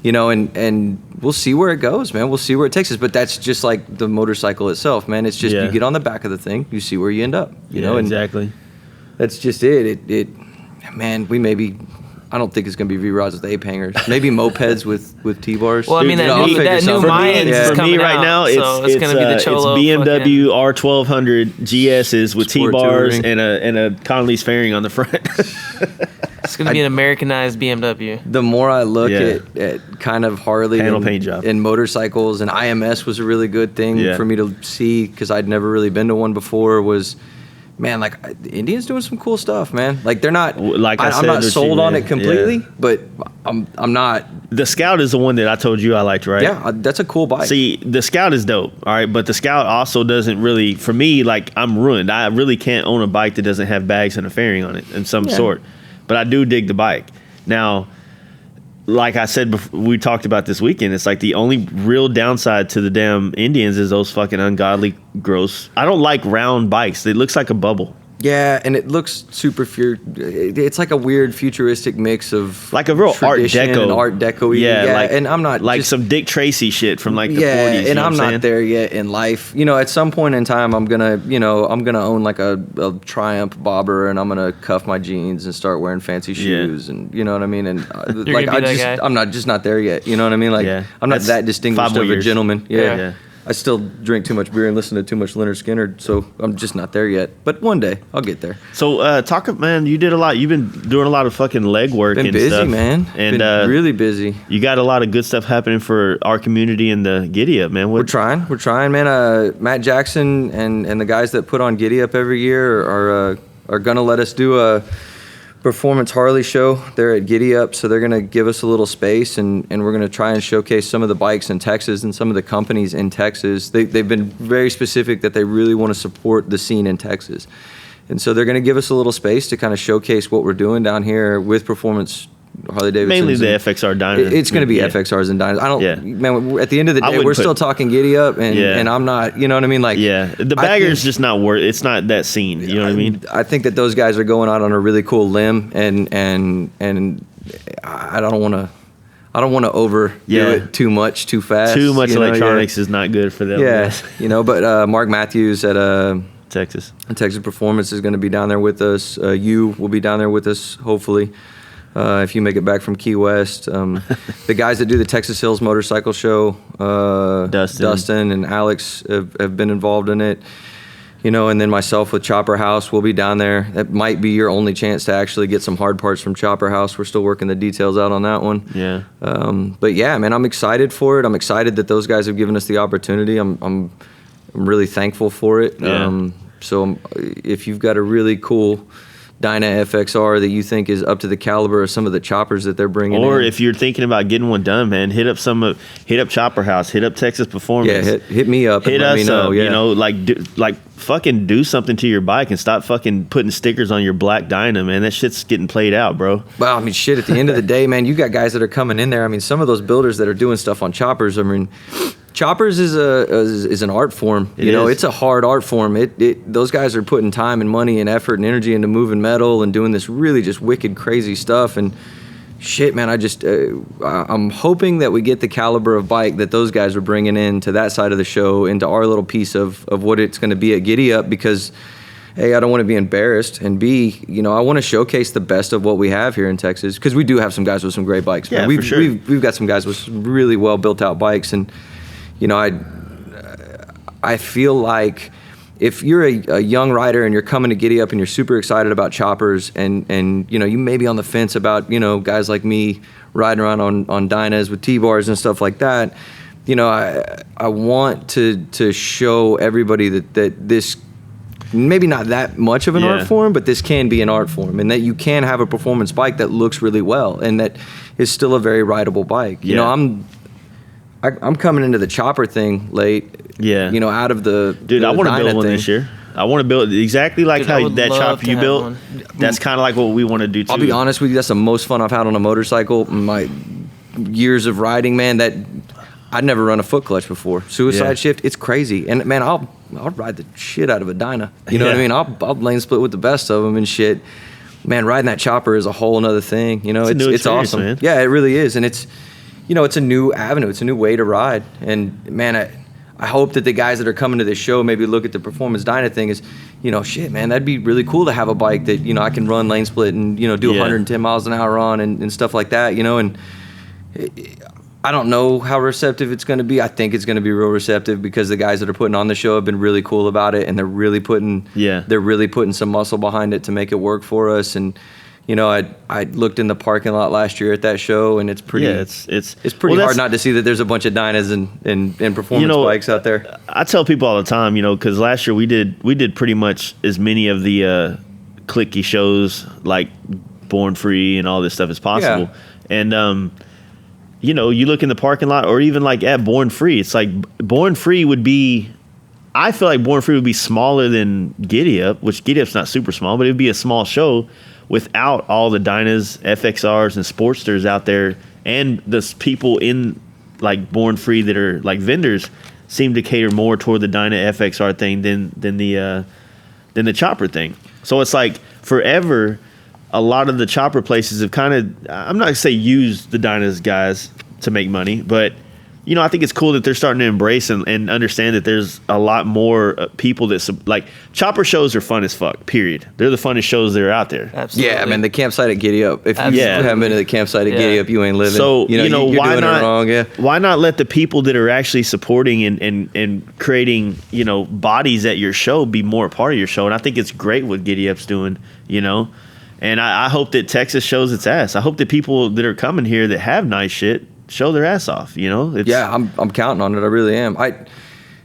You know, and we'll see where it goes, man. We'll see where it takes us. But that's just like the motorcycle itself, man. It's just you get on the back of the thing, you see where you end up. You know, and exactly. That's just it. Man, we maybe. I don't think it's gonna be V-rods with ape hangers. Maybe mopeds with T-bars. Well, I mean, that new Mayans is for coming me right out, now, it's gonna be the Cholo. It's BMW R1200 GSs with Sport T-bars touring. and a Connolly's fairing on the front. It's gonna be an Americanized BMW. The more I look at kind of Harley Panel paint job. and motorcycles, and IMS was a really good thing for me to see because I'd never really been to one before. Was, man, like the Indians doing some cool stuff, man. Like they're not. Like I'm not sold on it completely, but I'm not. The Scout is the one that I told you I liked, right? Yeah, that's a cool bike. See, the Scout is dope, all right, but the Scout also doesn't really, for me, like I'm ruined. I really can't own a bike that doesn't have bags and a fairing on it in some sort. But I do dig the bike. Now, like I said before, we talked about this weekend, it's like the only real downside to the damn Indians is those fucking ungodly gross. I don't like round bikes. It looks like a bubble. Yeah, and it looks super it's like a weird futuristic mix of like a real Art Deco. And Art Deco. Yeah, like, and I'm not like some Dick Tracy shit from like the 40s. And I'm not there yet in life. You know, at some point in time, I'm gonna own like a Triumph bobber, and I'm gonna cuff my jeans and start wearing fancy shoes, and you know what I mean. And like I'm not there yet. You know what I mean? Like I'm not that distinguished of a gentleman. Yeah. I still drink too much beer and listen to too much Leonard Skinner, so I'm just not there yet. But one day, I'll get there. So, man, you did a lot. You've been doing a lot of fucking leg work and busy, stuff. Man. And been really busy. You got a lot of good stuff happening for our community in the Giddy Up, man. We're trying, man. Matt Jackson and the guys that put on Giddy Up every year are gonna let us do a performance Harley show there at Giddy Up, so they're going to give us a little space, and we're going to try and showcase some of the bikes in Texas and some of the companies in Texas. They've been very specific that they really want to support the scene in Texas, and so they're going to give us a little space to kind of showcase what we're doing down here with performance Harley-Davidson. Mainly the FXR Dyna. It's going to be FXRs and Dynas. Man, at the end of the day, we're still talking Giddy Up, and I'm not, you know what I mean? Like, the bagger's just not worth. It's not that scene. You know what I mean? I think that those guys are going out on a really cool limb, and I don't want to overdo it too much too fast. Too much electronics is not good for them. Yeah, but Mark Matthews at Texas Performance is going to be down there with us. You will be down there with us, hopefully. if you make it back from Key West. The guys that do the Texas Hills Motorcycle Show, Dustin and Alex have been involved in it. You know, and then myself with Chopper House, we'll be down there. That might be your only chance to actually get some hard parts from Chopper House. We're still working the details out on that one. Yeah. But yeah, man, I'm excited for it. I'm excited that those guys have given us the opportunity. I'm really thankful for it. Yeah. So if you've got a really cool Dyna FXR that you think is up to the caliber of some of the choppers that they're bringing or in. if you're thinking about getting one done, man, hit up Chopper House, hit up Texas Performance. Yeah, hit me up. Hit and let us me know. up. Yeah. You know, fucking do something to your bike and stop fucking putting stickers on your black Dyna, man. That shit's getting played out, bro. Well, I mean, shit, at the end of the day, man, you got guys that are coming in there. I mean, some of those builders that are doing stuff on choppers, I mean, choppers is an art form. You know, it's a hard art form. Those guys are putting time and money and effort and energy into moving metal and doing this really just wicked, crazy stuff. And shit, man, I'm hoping that we get the caliber of bike that those guys are bringing in to that side of the show, into our little piece of what it's going to be at Giddy Up, because A, I don't want to be embarrassed, and B, you know, I want to showcase the best of what we have here in Texas, because we do have some guys with some great bikes. Yeah, man. for sure. We've got some guys with some really well built out bikes, and you know, I feel like if you're a young rider and you're coming to Giddy Up and you're super excited about choppers, and you know, you may be on the fence about, you know, guys like me riding around on Dynas with T-bars and stuff like that, you know, I want to show everybody that this, maybe not that much of an art form, but this can be an art form, and that you can have a performance bike that looks really well and that is still a very rideable bike. You know, I'm coming into the chopper thing late. Yeah. You know, out of the Dude, I want to Dyna build one thing this year. I want to build exactly like Dude, I how would that love chopper to you have built. one. That's kind of like what we want to do too. I'll be honest with you, that's the most fun I've had on a motorcycle in my years of riding, man. That I'd never run a foot clutch before. Suicide shift, it's crazy. And man, I'll ride the shit out of a Dyna. You know what I mean? I'll lane split with the best of them and shit. Man, riding that chopper is a whole nother thing. You know, it's awesome. Man. Yeah, it really is. And it's, you know, it's a new avenue. It's a new way to ride. And man, I hope that the guys that are coming to this show maybe look at the performance Dyna thing as, you know, shit, man, that'd be really cool to have a bike that, you know, I can run lane split and, you know, do 110 miles an hour on and stuff like that, you know. And I don't know how receptive it's going to be. I think it's going to be real receptive, because the guys that are putting on the show have been really cool about it, and they're really putting some muscle behind it to make it work for us. And you know, I looked in the parking lot last year at that show, and it's pretty. Yeah, it's pretty hard not to see that there's a bunch of Dynas and performance bikes out there. I tell people all the time, you know, because last year we did pretty much as many of the clicky shows like Born Free and all this stuff as possible. Yeah. And you know, you look in the parking lot, or even like at Born Free, it's like Born Free would be. I feel like Born Free would be smaller than Giddy Up, which Giddy Up's not super small, but it would be a small show without all the Dynas, FXRs, and Sportsters out there, and the people in like Born Free that are like vendors seem to cater more toward the Dyna FXR thing than the chopper thing. So it's like forever, a lot of the chopper places have kind of, I'm not gonna say used the Dynas guys to make money, but you know, I think it's cool that they're starting to embrace and understand that there's a lot more people that like chopper shows are fun as fuck. Period. They're the funnest shows that are out there. Absolutely. Yeah, man. The campsite at Giddy Up. If you haven't been to the campsite at Giddy Up, you ain't living. So you know you're why doing not? It wrong, yeah. Why not let the people that are actually supporting and creating, you know, bodies at your show be more a part of your show? And I think it's great what Giddy Up's doing. You know. And I hope that Texas shows its ass. I hope that people that are coming here that have nice shit show their ass off. You know? I'm counting on it. I really am. And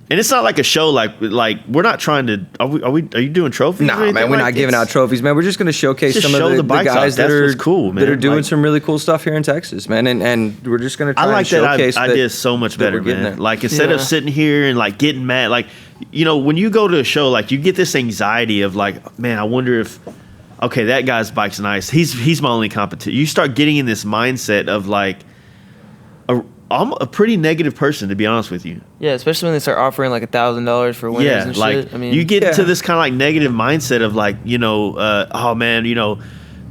it's not like a show like we're not trying to. Are you doing trophies? Nah, man, we're not giving out trophies, man. We're just going to showcase some of the guys that are cool, man. That are doing some really cool stuff here in Texas, man. And we're just going to try and showcase that idea so much better, man. Like instead of sitting here and like getting mad, like, you know, when you go to a show, like you get this anxiety of like, man, I wonder if. Okay, that guy's bike's nice. He's my only competition. You start getting in this mindset of like, I'm a pretty negative person, to be honest with you. Yeah, especially when they start offering like $1,000 for winners and like, shit. I mean, you get to this kind of like negative mindset of like, you know, oh man, you know,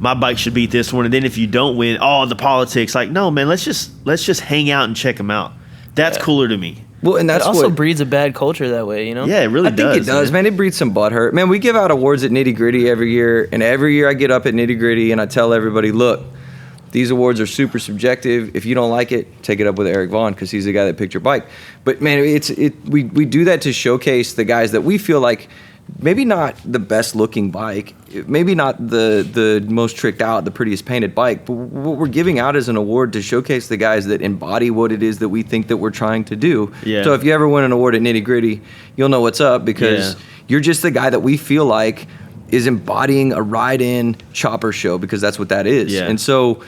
my bike should beat this one, and then if you don't win, the politics. Like, no, man, let's just hang out and check them out. That's cooler to me. Well, and that's it also breeds a bad culture that way, you know? Yeah, it really does. I think it does, man. It breeds some butthurt. Man, we give out awards at Nitty Gritty every year, and every year I get up at Nitty Gritty and I tell everybody, look, These awards are super subjective. If you don't like it, take it up with Eric Vaughn because he's the guy that picked your bike. But man, we do that to showcase the guys that we feel like maybe not the best looking bike, maybe not the most tricked out, the prettiest painted bike, but what we're giving out as an award to showcase the guys that embody what it is that we think that we're trying to do. Yeah. So if you ever win an award at Nitty Gritty, you'll know what's up because you're just the guy that we feel like is embodying a ride-in chopper show because that's what that is. Yeah. And so,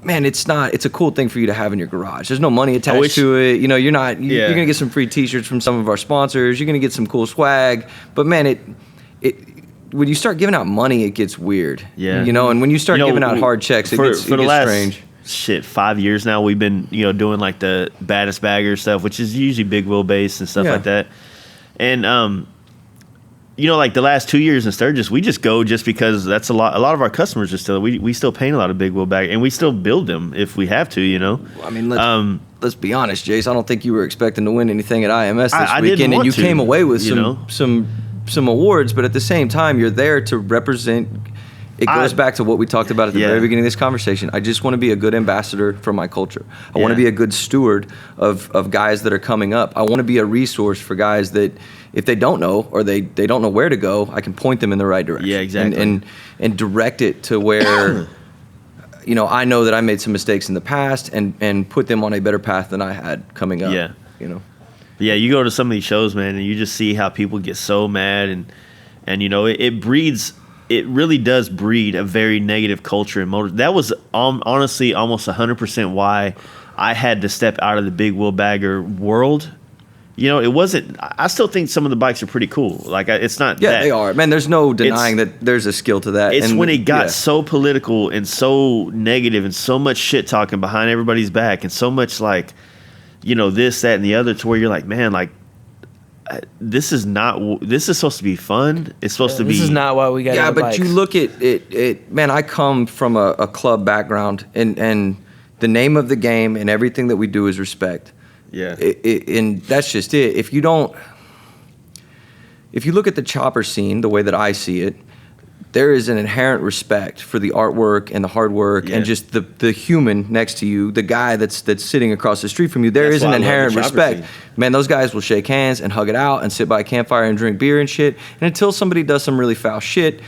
man, it's a cool thing for you to have in your garage. There's no money attached to it. You know, you're going to get some free t-shirts from some of our sponsors. You're going to get some cool swag. But man, when you start giving out money, it gets weird. Yeah. You know, and when you start giving out hard checks, it gets strange. 5 years now, we've been, doing like the baddest bagger stuff, which is usually big wheelbase and stuff like that. And, like the last 2 years in Sturgis, we just go just because that's a lot of our customers are still, we still paint a lot of big wheel bag and we still build them if we have to, I mean, let's be honest, Jace. I don't think you were expecting to win anything at IMS this weekend, and you came away with some awards, but at the same time, you're there to represent. It goes back to what we talked about at the very beginning of this conversation. I just want to be a good ambassador for my culture. I want to be a good steward of guys that are coming up. I want to be a resource for guys that if they don't know or they don't know where to go, I can point them in the right direction. Yeah, exactly. And direct it to where I know that I made some mistakes in the past and put them on a better path than I had coming up. Yeah. Yeah, you go to some of these shows, man, and you just see how people get so mad and it breeds. It really does breed a very negative culture in motor. That was honestly almost 100% why I had to step out of the big wheel bagger world. It wasn't. I still think some of the bikes are pretty cool. Like it's not. Yeah, they are. Man, there's no denying that there's a skill to that. It's when it got so political and so negative and so much shit talking behind everybody's back and so much like, this, that, and the other, to where you're like, man, like. This is supposed to be fun. It's supposed to be. This is not why we got. Yeah, but bikes. you look at it. Man, I come from a club background, and the name of the game and everything that we do is respect. Yeah. And that's just it. If you look at the chopper scene the way that I see it, there is an inherent respect for the artwork and the hard work and just the human next to you, the guy that's sitting across the street from you. There is an inherent respect. Man, those guys will shake hands and hug it out and sit by a campfire and drink beer and shit. And until somebody does some really foul shit,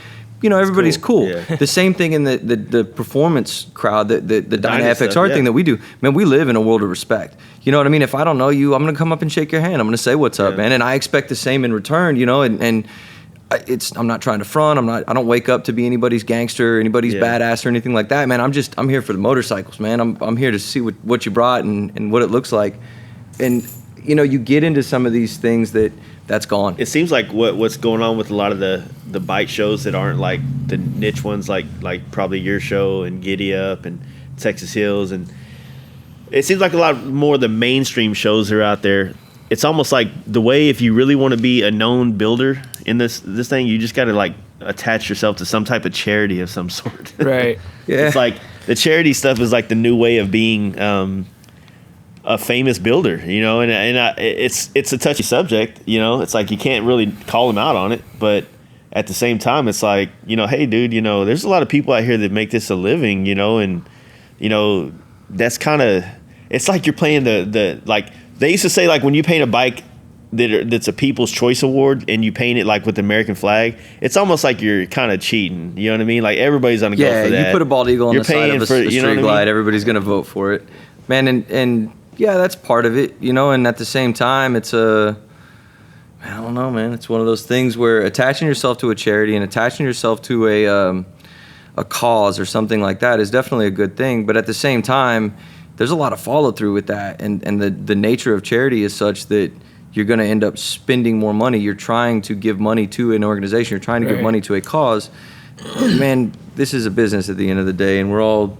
everybody's cool. Yeah. The same thing in the performance crowd, the Dyna FXR thing that we do. Man, we live in a world of respect. You know what I mean? If I don't know you, I'm going to come up and shake your hand. I'm going to say what's up, man. And I expect the same in return, and I'm not trying to front. I don't wake up to be anybody's gangster, anybody's badass or anything like that, man. I'm here for the motorcycles, man. I'm here to see what you brought and what it looks like. And you get into some of these things that's gone. It seems like what's going on with a lot of the bike shows that aren't like the niche ones, like probably your show and Giddy Up and Texas Hills, and it seems like a lot more of the mainstream shows that are out there. It's almost like the way if you really want to be a known builder in this thing, you just got to like attach yourself to some type of charity of some sort. Right. Yeah. It's like the charity stuff is like the new way of being a famous builder, and it's a touchy subject, It's like you can't really call them out on it, but at the same time, it's like, hey, dude, there's a lot of people out here that make this a living, and that's kind of, it's like you're playing the like. They used to say, like, when you paint a bike that's a People's Choice Award and you paint it, like, with the American flag, it's almost like you're kind of cheating. You know what I mean? Like, everybody's going to go for that. Yeah, you put a bald eagle on the side of a street glide, everybody's going to vote for it. Man, and yeah, that's part of it, and at the same time, it's I don't know, man. It's one of those things where attaching yourself to a charity and attaching yourself to a cause or something like that is definitely a good thing. But at the same time, there's a lot of follow through with that, and the nature of charity is such that you're going to end up spending more money. You're trying to give money to an organization. You're trying to give money to a cause. Man, this is a business at the end of the day, and we're all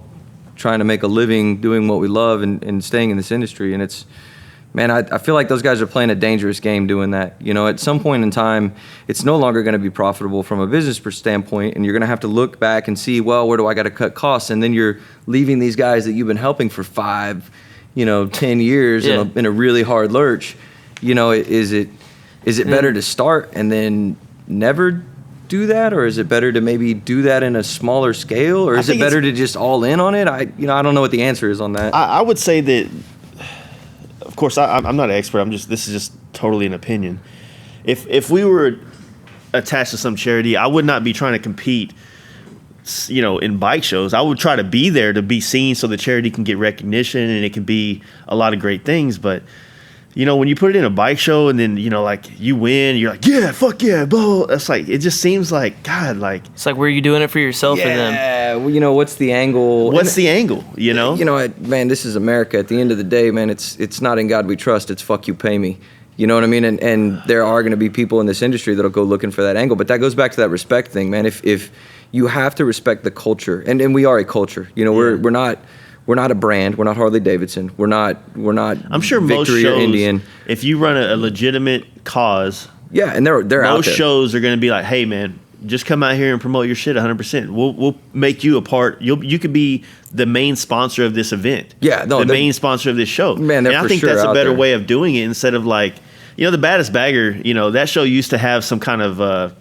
trying to make a living doing what we love and staying in this industry. And it's, man, I feel like those guys are playing a dangerous game doing that. At some point in time, it's no longer going to be profitable from a business standpoint, and you're going to have to look back and see, well, where do I got to cut costs? And then you're leaving these guys that you've been helping for 5, 10 years in a really hard lurch. Is it better to start and then never do that, or is it better to maybe do that in a smaller scale, or is it better to just all in on it? I don't know what the answer is on that. I would say that, of course, I'm not an expert. This is just totally an opinion. If we were attached to some charity, I would not be trying to compete, in bike shows. I would try to be there to be seen so the charity can get recognition and it can be a lot of great things. But, when you put it in a bike show and then, like you win, you're like, yeah, fuck yeah, blah. That's like, it just seems like, God, like. It's like, were you doing it for yourself or them? Yeah, well, what's the angle? Man, this is America. At the end of the day, man, it's not in God we trust. It's fuck you, pay me. You know what I mean? And there are going to be people in this industry that'll go looking for that angle. But that goes back to that respect thing, man. If you have to respect the culture, and we are a culture. We're not a brand. We're not Harley-Davidson. We're not. I'm sure Victory most shows, or Indian. If you run a legitimate cause, yeah, and they're out most there. shows are going to be like, hey, man, just come out here and promote your shit 100%. We'll make you a part. You could be the main sponsor of this event. Yeah, no, the main sponsor of this show. Man, and I think that's a better there. way of doing it instead of like, the Baddest Bagger. That show used to have some kind of.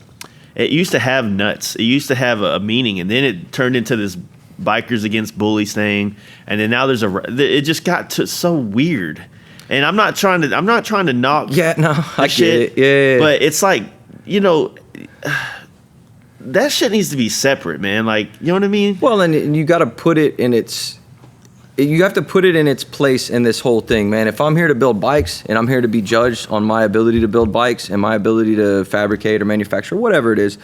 It used to have nuts. It used to have a meaning, and then it turned into this bikers against bullies thing, and then now it just got so weird. And I'm not trying to knock. Yeah, no, I shit, get it. Yeah, but it's like that shit needs to be separate, man. Like, you know what I mean? Well, and you got to put it in its. You have to put it in its place in this whole thing, man. If I'm here to build bikes and I'm here to be judged on my ability to build bikes and my ability to fabricate or manufacture, whatever it is,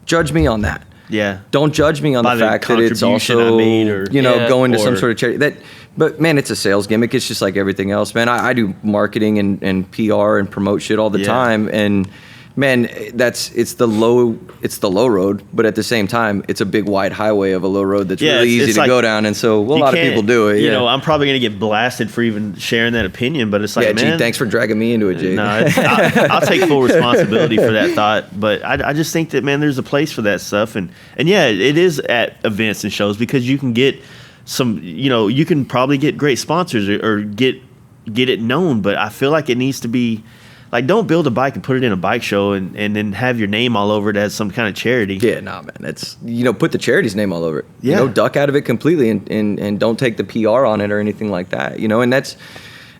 judge me on that. Yeah. Don't judge me on the fact that it's also, going to some sort of charity. But man, it's a sales gimmick. It's just like everything else, man. I do marketing and PR and promote shit all the time, and man, it's the low road, but at the same time, it's a big wide highway of a low road that's really easy to go down, and so a lot of people do it. I'm probably gonna get blasted for even sharing that opinion, but it's like, man, G, thanks for dragging me into it, G. No, I'll take full responsibility for that thought, but I just think that, man, there's a place for that stuff, and yeah, it is at events and shows because you can get some, you can probably get great sponsors or get it known, but I feel like it needs to be. Like, don't build a bike and put it in a bike show and then have your name all over it as some kind of charity. Yeah, nah, man. That's, put the charity's name all over it. Yeah. Duck out of it completely and don't take the PR on it or anything like that. And that's,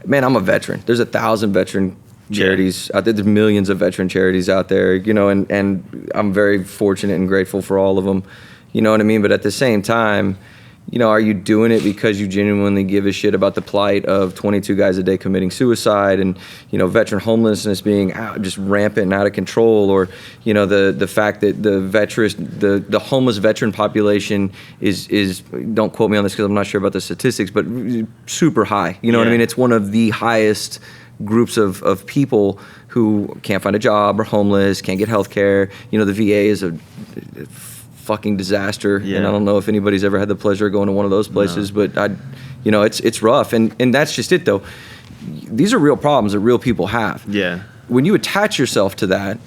man, I'm a veteran. There's 1,000 veteran charities out there. There's millions of veteran charities out there, and I'm very fortunate and grateful for all of them. You know what I mean? But at the same time, are you doing it because you genuinely give a shit about the plight of 22 guys a day committing suicide and, veteran homelessness being just rampant and out of control, or, the fact that the homeless veteran population is don't quote me on this because I'm not sure about the statistics, but super high. You know what I mean? It's one of the highest groups of people who can't find a job or homeless, can't get health care. The VA is a fucking disaster, and I don't know if anybody's ever had the pleasure of going to one of those places, but it's rough, and that's just it though. These are real problems that real people have. Yeah. When you attach yourself to that,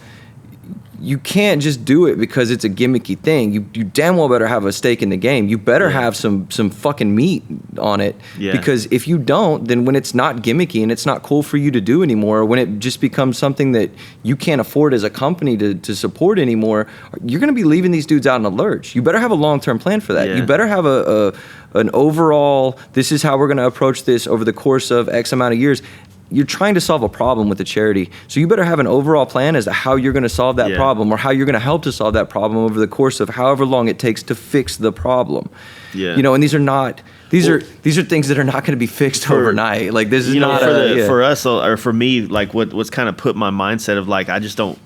you can't just do it because it's a gimmicky thing. You damn well better have a stake in the game. You better have some fucking meat on it. Yeah. Because if you don't, then when it's not gimmicky and it's not cool for you to do anymore, when it just becomes something that you can't afford as a company to support anymore, you're going to be leaving these dudes out in the lurch. You better have a long-term plan for that. Yeah. You better have an overall, this is how we're going to approach this over the course of X amount of years. You're trying to solve a problem with the charity. So you better have an overall plan as to how you're going to solve that problem, or how you're going to help to solve that problem over the course of however long it takes to fix the problem. Yeah. And these are things that are not going to be fixed overnight. Like, this is not for us, or for me, like what's kind of put my mindset of like, I don't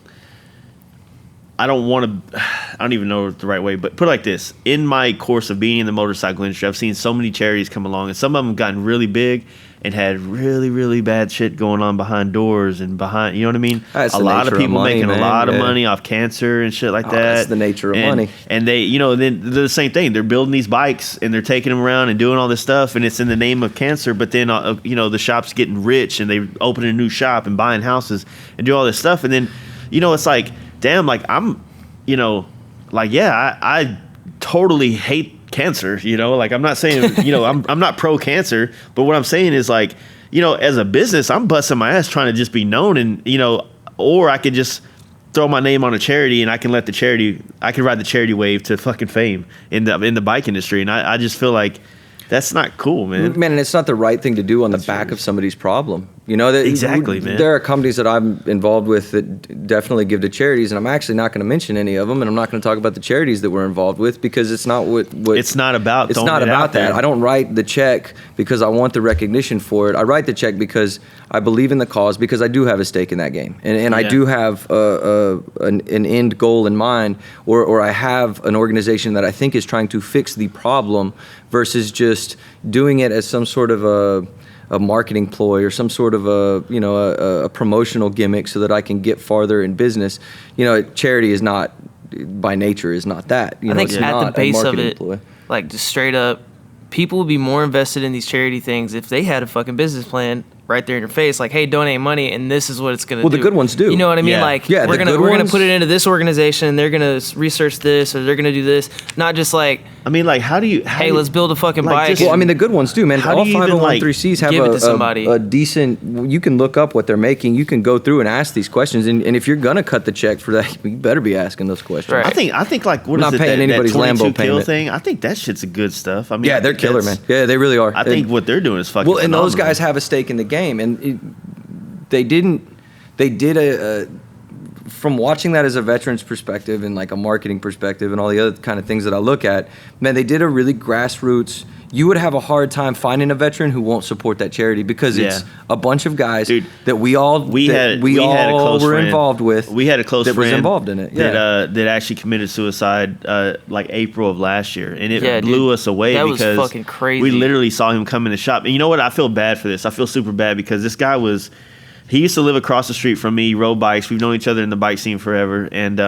even know the right way, but put it like this. In my course of being in the motorcycle industry, I've seen so many charities come along, and some of them have gotten really big and had really, really bad shit going on behind doors and behind, you know what I mean? That's a lot of people making a lot of money off cancer and shit like that. That's the nature of money. And they, then they're the same thing. They're building these bikes and they're taking them around and doing all this stuff, and it's in the name of cancer, but then, the shop's getting rich and they open a new shop and buying houses and do all this stuff. And then, it's like, damn, like I'm, I totally hate cancer, like I'm not saying, I'm not pro cancer, but what I'm saying is like, as a business, I'm busting my ass trying to just be known, and, or I could just throw my name on a charity and I can ride the charity wave to fucking fame in the bike industry. And I just feel like that's not cool, man. Man, and it's not the right thing to do on the back of somebody's problem. You know, exactly, man. There are companies that I'm involved with that definitely give to charities, and I'm actually not going to mention any of them, and I'm not going to talk about the charities that we're involved with because it's not what it's not about. It's not about that. I don't write the check because I want the recognition for it. I write the check because I believe in the cause, because I do have a stake in that game, and I do have an end goal in mind, or I have an organization that I think is trying to fix the problem versus just doing it as some sort of a marketing ploy or some sort of a promotional gimmick so that I can get farther in business. You know, charity is not, by nature, is not that. I think at the base of it, like just straight up, people would be more invested in these charity things if they had a fucking business plan right there in your face, like, hey, donate money, and this is what it's gonna do. Well, the good ones do. You know what I mean? Yeah. Like, Yeah, we're the gonna good ones- put it into this organization. They're gonna research this, or they're gonna do this. Not just like, I mean, like, how do you? hey, let's build a fucking like, bike. just- Well, I mean, the good ones do, man. How do All you even, 501(c)(3)s have give it to somebody? a decent. You can look up what they're making. You can go through and ask these questions. And if you're gonna cut the check for that, you better be asking those questions. Right. I think like what Not is it? paying That anybody's 22 Lambo kill payment. thing. I think that shit's a good stuff. I mean, Yeah, they're killer, man. Yeah, they really are. I think what they're doing is fucking. Well, and those phenomenal. guys have a stake in the game, and they did a from watching that as a veteran's perspective and like a marketing perspective and all the other kind of things that I look at, man, they did a really grassroots. You would have a hard time finding a veteran who won't support that charity because it's a bunch of guys that we all had a close were friend. involved with. We had a close that friend was involved in it. Yeah. that actually committed suicide like April of last year, and it Yeah, blew dude. us away That was because fucking crazy. we literally saw him come in the shop. And you know what? I feel bad for this. I feel super bad because this guy he used to live across the street from me. He rode bikes. We've known each other in the bike scene forever, and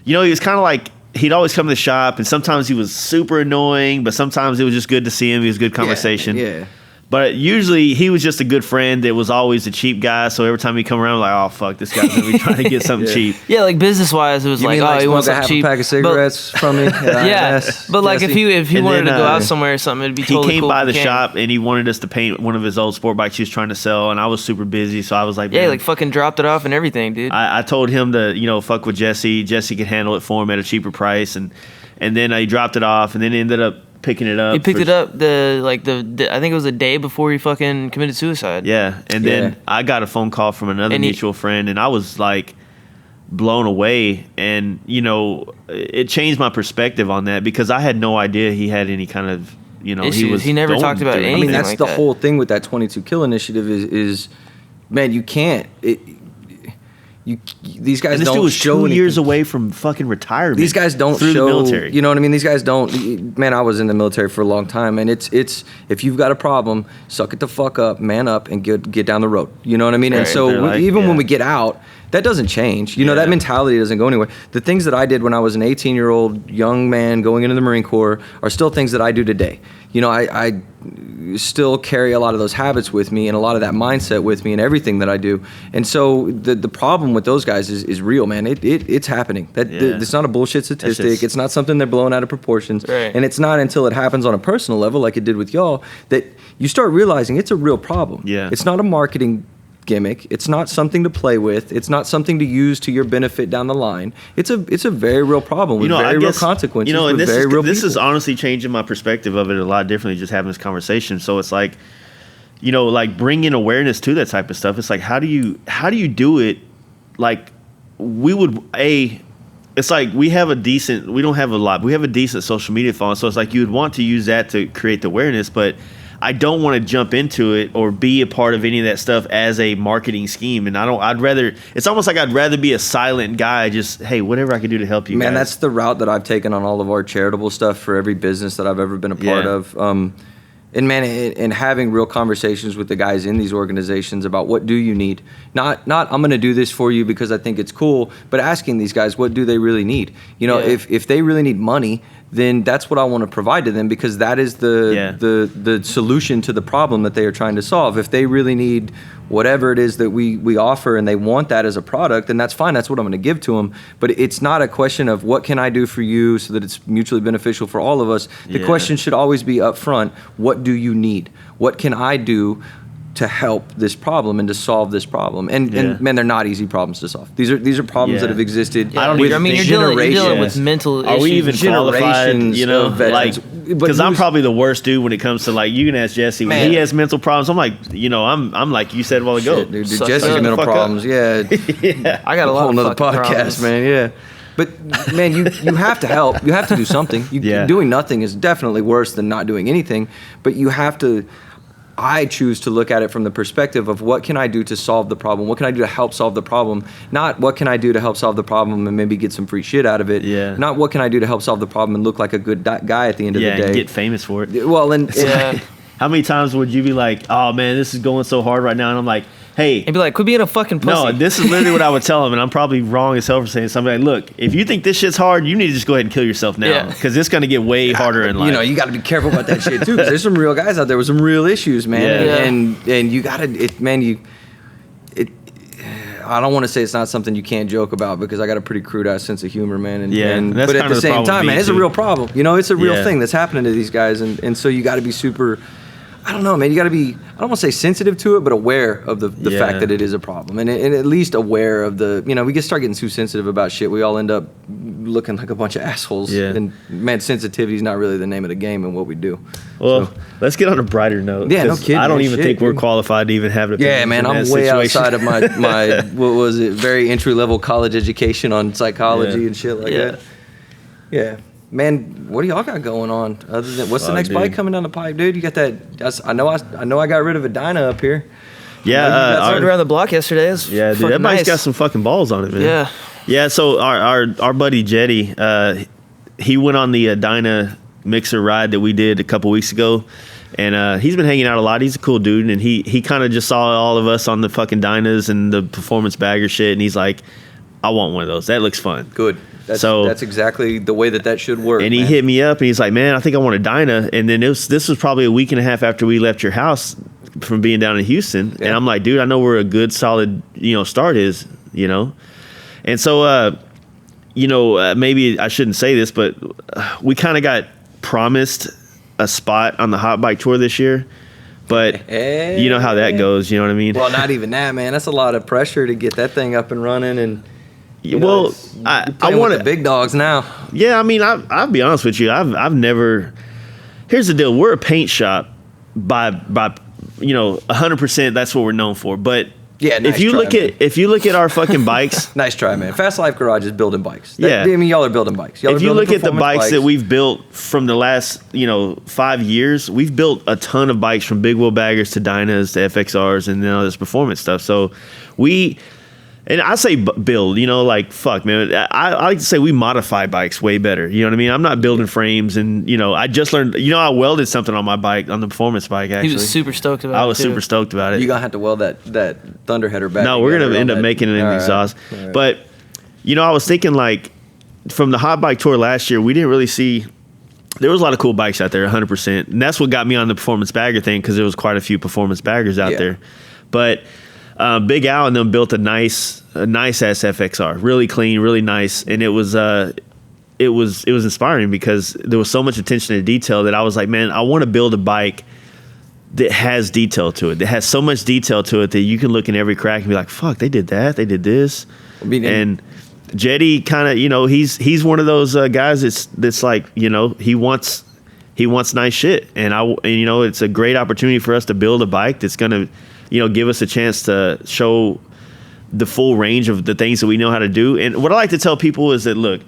you know, he was kind of like. He'd always come to the shop, and sometimes he was super annoying, but sometimes it was just good to see him. He was good conversation. Yeah. But usually he was just a good friend that was always a cheap guy. So every time he come around, I'm like, oh fuck, this guy's gonna be trying to get something cheap. Yeah, like business wise, it was You like, mean oh, like he wants smoke a something half cheap. a pack of cigarettes from me? Yeah, but like if he And wanted then, to go out somewhere or something, it'd be He totally came cool by if the he came. shop and he wanted us to paint one of his old sport bikes he was trying to sell, and I was super busy, so I was like, Yeah, man, like fucking dropped it off and everything, dude. I told him to fuck with Jesse. Jesse could handle it for him at a cheaper price, and then he dropped it off, and then he ended up picking it up. He picked it up I think it was a day before he fucking committed suicide. Yeah, and then I got a phone call from another mutual friend, and I was like blown away, and it changed my perspective on that because I had no idea he had any kind of Issues. He never going talked about through it. anything. I mean, that's like the that. whole thing with that 22 Kill initiative is man, you can't. These guys And this don't dude was show 2 anything. years away from fucking retirement. These guys don't through show. the military. You know what I mean? These guys don't. Man, I was in the military for a long time, and it's if you've got a problem, suck it the fuck up, man up, and get down the road. You know what I mean? And Right. so They're like, even when yeah. we get out, that doesn't change. You know, Yeah. that mentality doesn't go anywhere. The things that I did when I was an 18-year-old young man going into the Marine Corps are still things that I do today. You know, I still carry a lot of those habits with me and a lot of that mindset with me in everything that I do. And so the problem with those guys is real, man. It's happening. It's not a bullshit statistic. just- It's not something they're blowing out of proportions. Right. And it's not until it happens on a personal level, like it did with y'all, that you start realizing it's a real problem. Yeah. It's not a marketing gimmick. It's not something to play with. It's not something to use to your benefit down the line. It's a very real problem with very real consequences. And with very real this is people. honestly changing my perspective of it a lot differently. Just having this conversation, so it's like, like bringing awareness to that type of stuff. It's like how do you do it? Like we would It's like we don't have a lot. But we have a decent social media following, so it's like you would want to use that to create the awareness, but I don't want to jump into it or be a part of any of that stuff as a marketing scheme. And it's almost like I'd rather be a silent guy, just, hey, whatever I can do to help you Man, guys. that's the route that I've taken on all of our charitable stuff for every business that I've ever been a part Yeah. of. And man, and having real conversations with the guys in these organizations about what do you need? Not I'm going to do this for you because I think it's cool, but asking these guys, what do they really need? If they really need money, then that's what I want to provide to them because that is the solution to the problem that they are trying to solve. If they really need whatever it is that we offer and they want that as a product, then that's fine. That's what I'm going to give to them. But it's not a question of what can I do for you so that it's mutually beneficial for all of us. The question should always be up front, what do you need? What can I do to help this problem and to solve this problem. And man, they're not easy problems to solve. These are problems that have existed. Yeah. I mean, you're dealing with mental issues. Are we even qualified? You know, like, because I'm probably the worst dude when it comes to, like, you can ask Jesse when he has mental problems. I'm like, you know, I'm like you said a while ago. Shit, dude, Jesse's mental problems. Yeah. I got a lot of other podcast, problems. man. Yeah. But man, you have to help. You have to do something. Doing nothing is definitely worse than not doing anything. But you have to. I choose to look at it from the perspective of what can I do to solve the problem? What can I do to help solve the problem? Not what can I do to help solve the problem and maybe get some free shit out of it. Yeah. Not what can I do to help solve the problem and look like a good guy at the end of the day. Yeah, get famous for it. Well, and how many times would you be like, oh man, this is going so hard right now, and I'm like, hey, and be like, quit being a fucking pussy. No, this is literally what I would tell him, and I'm probably wrong as hell for saying something like, look, if you think this shit's hard, you need to just go ahead and kill yourself now, because it's going to get way harder in life. You know, you got to be careful about that shit too, because there's some real guys out there with some real issues, man. And you got to, I don't want to say it's not something you can't joke about, because I got a pretty crude ass sense of humor, man. But at the same time, man, it's a real problem. You know, it's a real thing that's happening to these guys, and so you got to be super. I don't know, man. You got to be, I don't want to say sensitive to it, but aware of the fact that it is a problem. And at least aware of the, you know, we start getting too sensitive about shit. We all end up looking like a bunch of assholes. Yeah. And man, sensitivity is not really the name of the game in what we do. Well, let's get on a brighter note. Yeah, no kidding. I don't even think we're qualified to even have an opinion. Yeah, man, I'm way outside of my what was it, very entry-level college education on psychology and shit like that. Yeah. Man, what do y'all got going on? Other than what's the next bike coming down the pipe, dude? You got that? I know I got rid of a Dyna up here. Yeah, I rode around the block yesterday. Dude, that bike's got some fucking balls on it, man. Yeah. So our buddy Jetty, he went on the Dyna mixer ride that we did a couple weeks ago, and he's been hanging out a lot. He's a cool dude, and he kind of just saw all of us on the fucking Dynas and the performance bagger shit, and he's like, I want one of those. That looks fun. Good. That's exactly the way that should work. And he hit me up, and he's like, man, I think I want a Dyna. And then this was probably a week and a half after we left your house from being down in Houston. Yeah. And I'm like, dude, I know where a good solid, start is, And so, maybe I shouldn't say this, but we kind of got promised a spot on the Hot Bike Tour this year. But you know how that goes, you know what I mean? Well, not even that, man. That's a lot of pressure to get that thing up and running. And I want the big dogs now. Yeah, I mean, I'll be honest with you. I've never. Here's the deal: we're a paint shop by 100%. That's what we're known for. But if you look at our fucking bikes, nice try, man. Fast Life Garage is building bikes. I mean, y'all are building bikes. If you look at the bikes that we've built from the last 5 years, we've built a ton of bikes from big wheel baggers to Dynas to FXRs and then all this performance stuff. So and I say build, like, fuck, man. I like to say we modify bikes way better. You know what I mean? I'm not building frames, and, I just learned, I welded something on my bike, on the performance bike, actually. He was super stoked about it. I was super stoked about it. You're going to have to weld that thunder header back. No, we're going to end up making it in exhaust. Right. But, I was thinking, like, from the Hot Bike Tour last year, we didn't really see, there was a lot of cool bikes out there, 100%. And that's what got me on the performance bagger thing, because there was quite a few performance baggers out there. But Big Al and them built a nice SFXR, really clean, really nice, and it was inspiring because there was so much attention to detail that I was like, man, I want to build a bike that has detail to it, that has so much detail to it that you can look in every crack and be like, fuck, they did that, they did this, and Jetty kind of, he's one of those guys that's like, he wants nice shit, and it's a great opportunity for us to build a bike that's gonna give us a chance to show the full range of the things that we know how to do. And what I like to tell people is that, look,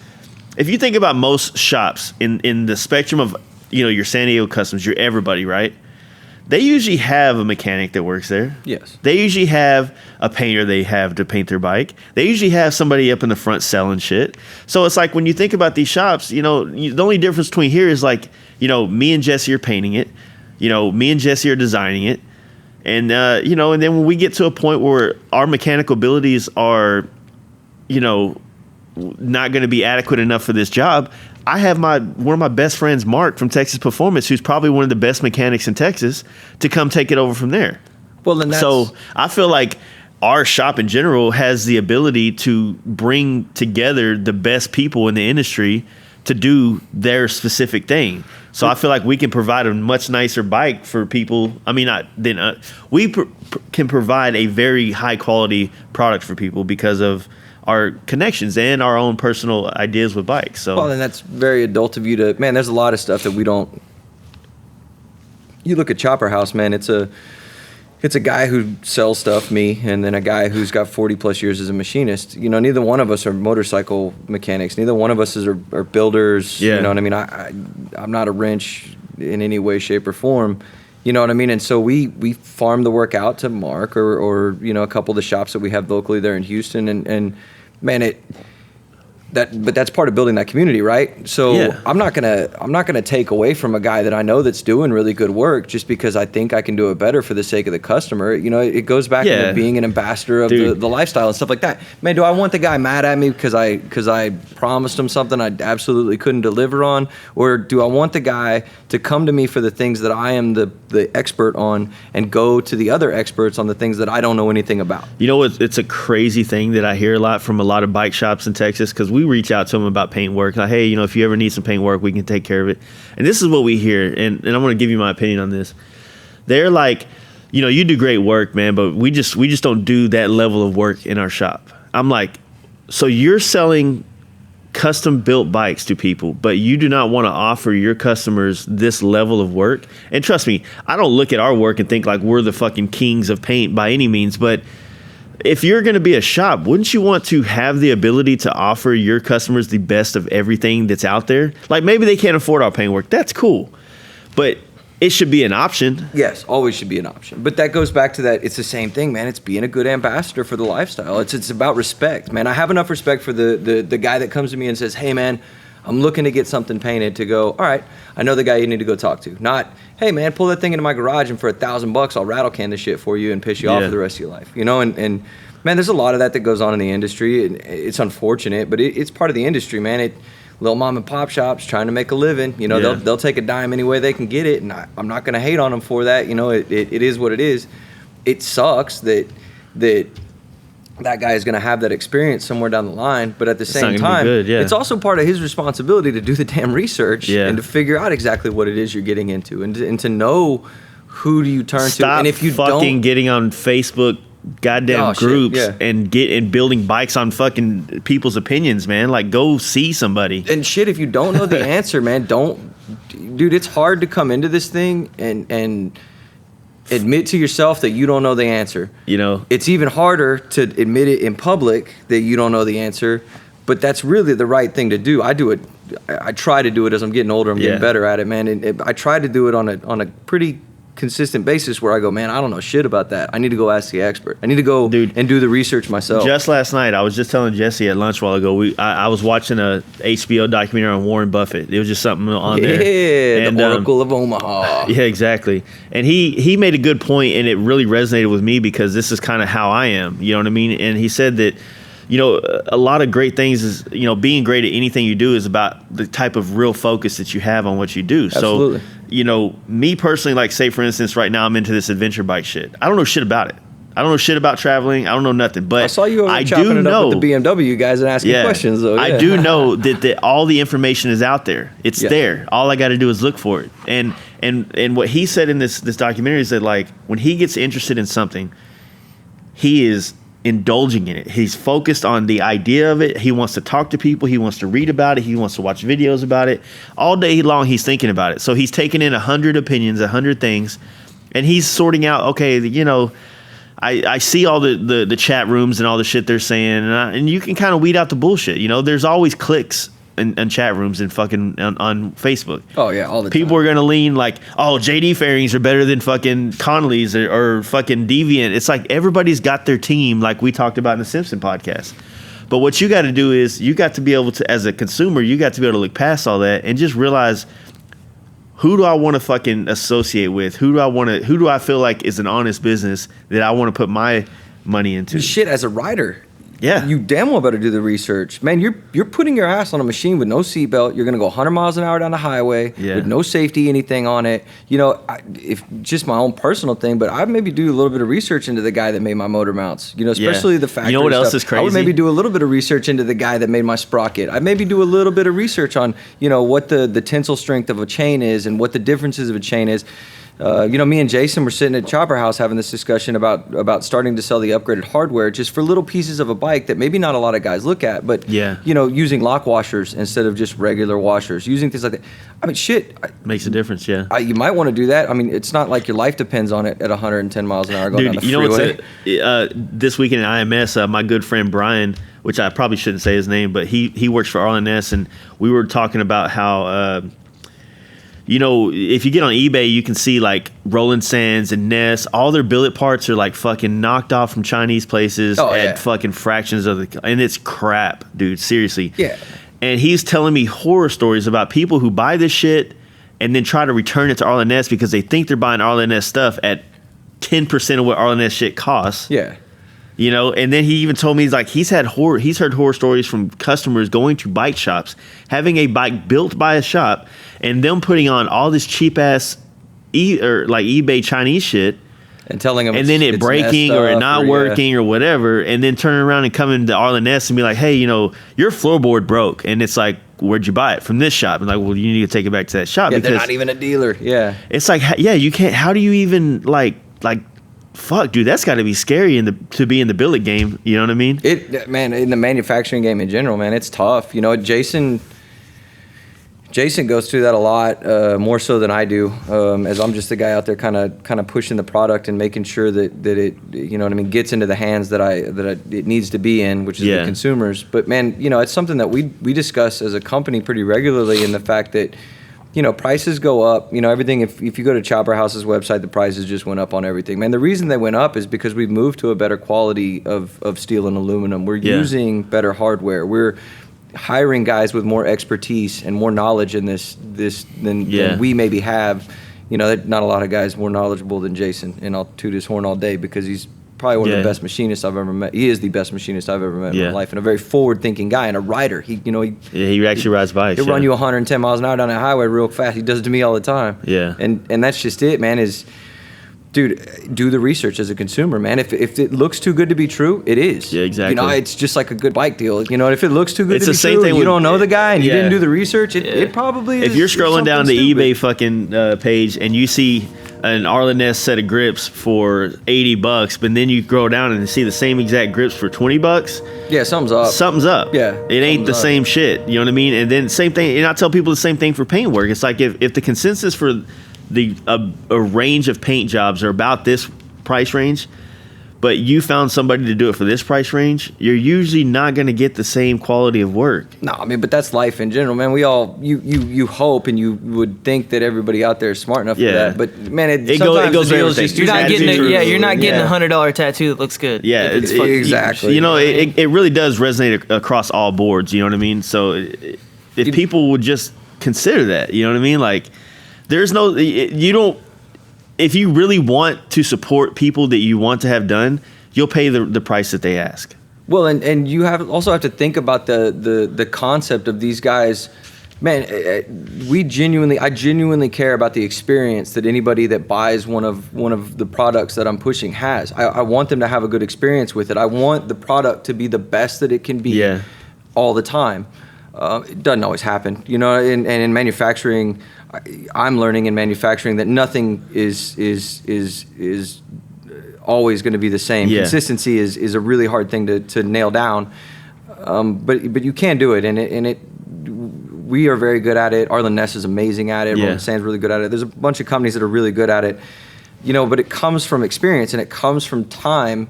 if you think about most shops in the spectrum of, your San Diego Customs, your everybody, right? They usually have a mechanic that works there. Yes. They usually have a painter they have to paint their bike. They usually have somebody up in the front selling shit. So it's like when you think about these shops, the only difference between here is like, me and Jesse are painting it. Me and Jesse are designing it. And, and then when we get to a point where our mechanical abilities are, not going to be adequate enough for this job, I have one of my best friends, Mark, from Texas Performance, who's probably one of the best mechanics in Texas, to come take it over from there. Well, then so I feel like our shop in general has the ability to bring together the best people in the industry to do their specific thing. So I feel like we can provide a much nicer bike for people. I mean, we can provide a very high quality product for people because of our connections and our own personal ideas with bikes. So, well, then that's very adult of you to, man, there's a lot of stuff that we don't, you look at Chopper House, man, it's a guy who sells stuff, me, and then a guy who's got 40 plus years as a machinist. You know, neither one of us are motorcycle mechanics. Neither one of us are builders. Yeah. You know what I mean? I'm not a wrench in any way, shape, or form. You know what I mean? And so we farm the work out to Mark or you know, a couple of the shops that we have locally there in Houston. And man, but that's part of building that community, right? So yeah. I'm not gonna take away from a guy that I know that's doing really good work just because I think I can do it better for the sake of the customer. You know, it goes back into being an ambassador of the lifestyle and stuff like that. Man, do I want the guy mad at me because I promised him something I absolutely couldn't deliver on, or do I want the guy to come to me for the things that I am the expert on and go to the other experts on the things that I don't know anything about? You know, it's a crazy thing that I hear a lot from a lot of bike shops in Texas, because we reach out to them about paint work. Like, hey, you know, if you ever need some paint work, we can take care of it. And this is what we hear, and I'm going to give you my opinion on this. They're like, you know, you do great work, man, but we just don't do that level of work in our shop. I'm like, so you're selling custom built bikes to people, but you do not want to offer your customers this level of work? And trust me, I don't look at our work and think like we're the fucking kings of paint by any means, but if you're going to be a shop, wouldn't you want to have the ability to offer your customers the best of everything that's out there? Like, maybe they can't afford our paint work. That's cool. But it should be an option. Yes, always should be an option. But that goes back to that. It's the same thing, man. It's being a good ambassador for the lifestyle. It's about respect, man. I have enough respect for the guy that comes to me and says, hey, man, I'm looking to get something painted, to go, all right, I know the guy you need to go talk to. Not, hey, man, pull that thing into my garage and for $1,000 I'll rattle can this shit for you and piss you off for the rest of your life. You know, and man, there's a lot of that goes on in the industry. It's unfortunate, but it's part of the industry, man. Little mom and pop shops trying to make a living, you know, they'll take a dime any way they can get it, and I'm not going to hate on them for that. You know, it is what it is. It sucks that guy is going to have that experience somewhere down the line, but at the same time, it's also part of his responsibility to do the damn research and to figure out exactly what it is you're getting into, and to know who do you turn to. And if you don't getting on Facebook goddamn groups and building bikes on fucking people's opinions, man. Like, go see somebody. And shit, if you don't know the answer, man, dude, it's hard to come into this thing and admit to yourself that you don't know the answer. You know, it's even harder to admit it in public that you don't know the answer, but that's really the right thing to do. I do it. I try to do it as I'm getting older. I'm getting better at it, man. And I try to do it on a pretty consistent basis where I go, man, I don't know shit about that. I need to go ask the expert. I need to go and do the research myself. Just last night, I was just telling Jesse at lunch a while ago, I was watching a HBO documentary on Warren Buffett. It was just something on there. Yeah, and, the Oracle of Omaha. Yeah, exactly. And he made a good point, and it really resonated with me because this is kind of how I am. You know what I mean? And he said that, you know, a lot of great things is, you know, being great at anything you do is about the type of real focus that you have on what you do. Absolutely. So, you know, me personally, like, say, for instance, right now I'm into this adventure bike shit. I don't know shit about it. I don't know shit about traveling. I don't know nothing. But I saw you over chopping it up with the BMW guys and asking questions, though. Yeah. I do know that all the information is out there. It's there. All I got to do is look for it. And what he said in this documentary is that, like, when he gets interested in something, he is indulging in it. He's focused on the idea of it. He wants to talk to people. He wants to read about it. He wants to watch videos about it. All day long, he's thinking about it. So he's taking in 100 opinions, 100 things, and he's sorting out, okay, you know, I see all the chat rooms and all the shit they're saying, and you can kind of weed out the bullshit. You know, there's always clicks in chat rooms and fucking on Facebook. Oh yeah, all the people time. are gonna lean like, oh, JD fairings are better than fucking Connolly's or fucking Deviant. It's like everybody's got their team, like we talked about in the Simpson podcast. But what you got to do is you got to be able to, as a consumer, you got to be able to look past all that and just realize, who do I want to fucking associate with? Who do I feel like is an honest business that I want to put my money into? Shit, as a rider, Yeah. You damn well better do the research. Man, you're putting your ass on a machine with no seatbelt. You're going to go 100 miles an hour down the highway with no safety, anything on it. You know, if just my own personal thing, but I'd maybe do a little bit of research into the guy that made my motor mounts. You know, especially the factory. You know what else stuff. is crazy? I would maybe do a little bit of research into the guy that made my sprocket. I'd maybe do a little bit of research on, you know, what the tensile strength of a chain is and what the differences of a chain is. You know, me and Jason were sitting at Chopper House having this discussion about starting to sell the upgraded hardware just for little pieces of a bike that maybe not a lot of guys look at, but you know, using lock washers instead of just regular washers, using things like that. I mean, shit. Makes a difference, you might want to do that. I mean, it's not like your life depends on it at 110 miles an hour going down the freeway. You know what's this weekend at IMS, my good friend Brian, which I probably shouldn't say his name, but he works for RLNS, and we were talking about how you know, if you get on eBay, you can see like Roland Sands and Ness. All their billet parts are like fucking knocked off from Chinese places at fucking fractions of the, and it's crap, dude. Seriously. Yeah. And he's telling me horror stories about people who buy this shit and then try to return it to RLNS because they think they're buying RLNS stuff at 10% of what RLNS shit costs. Yeah. You know, and then he even told me he's heard horror stories from customers going to bike shops, having a bike built by a shop, and them putting on all this cheap ass eBay Chinese shit, and telling them, and then it breaking or it not working or whatever, and then turning around and coming to RLNS and be like, hey, you know, your floorboard broke, and it's like, where'd you buy it? From this shop. And like, well, you need to take it back to that shop. Yeah, because they're not even a dealer. Yeah, it's like, yeah, you can't. How do you even like? Fuck, dude, that's got to be scary to be in the billet game. You know what I mean? Man, in the manufacturing game in general, man, it's tough. You know, Jason goes through that a lot, more so than I do, as I'm just the guy out there kind of pushing the product and making sure that it, you know what I mean, gets into the hands that it needs to be in, which is the consumers. But man, you know, it's something that we discuss as a company pretty regularly, in the fact that, you know, prices go up. You know, everything, if you go to Chopper House's website, the prices just went up on everything. Man, the reason they went up is because we've moved to a better quality of steel and aluminum. We're using better hardware. We're hiring guys with more expertise and more knowledge in this than we maybe have. You know, not a lot of guys more knowledgeable than Jason, and I'll toot his horn all day because he's probably one of the best machinists I've ever met. He is the best machinist I've ever met in my life, and a very forward-thinking guy and a rider. He actually rides bikes. He'll run you 110 miles an hour down the highway real fast. He does it to me all the time. Yeah. And that's just it, man, dude, do the research as a consumer, man. If it looks too good to be true, it is. Yeah, exactly. You know, it's just like a good bike deal. You know, if it looks too good it's to the be same true, thing and you don't know the guy and you didn't do the research, it probably is. If you're scrolling down the stupid. eBay fucking page and you see an RLNS set of grips for $80, but then you go down and see the same exact grips for $20, yeah, something's up. Something's up. Yeah, it ain't the same shit. You know what I mean? And then same thing. And I tell people the same thing for paint work. It's like if the consensus for a range of paint jobs are about this price range, but you found somebody to do it for this price range, you're usually not going to get the same quality of work. No, I mean, but that's life in general, man. We all, you hope and you would think that everybody out there is smart enough for that. But man, it goes everything. You're not getting a $100 tattoo that looks good. Yeah, exactly. You know, it really does resonate across all boards. You know what I mean? So if people would just consider that, you know what I mean? Like, there's no, you don't. If you really want to support people that you want to have done, you'll pay the price that they ask. Well, and you also have to think about the concept of these guys. Man, I genuinely care about the experience that anybody that buys one of the products that I'm pushing has. I want them to have a good experience with it. I want the product to be the best that it can be all the time. It doesn't always happen, you know. And in manufacturing, I'm learning in manufacturing that nothing is always going to be the same. Yeah. Consistency is a really hard thing to nail down, but you can do it, and we are very good at it. Arlen Ness is amazing at it. Roland Sand's really good at it. There's a bunch of companies that are really good at it. You know, but it comes from experience, and it comes from time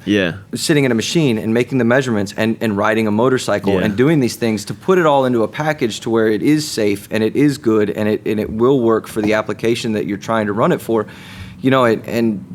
sitting in a machine and making the measurements and riding a motorcycle and doing these things to put it all into a package to where it is safe and it is good and it will work for the application that you're trying to run it for. You know, and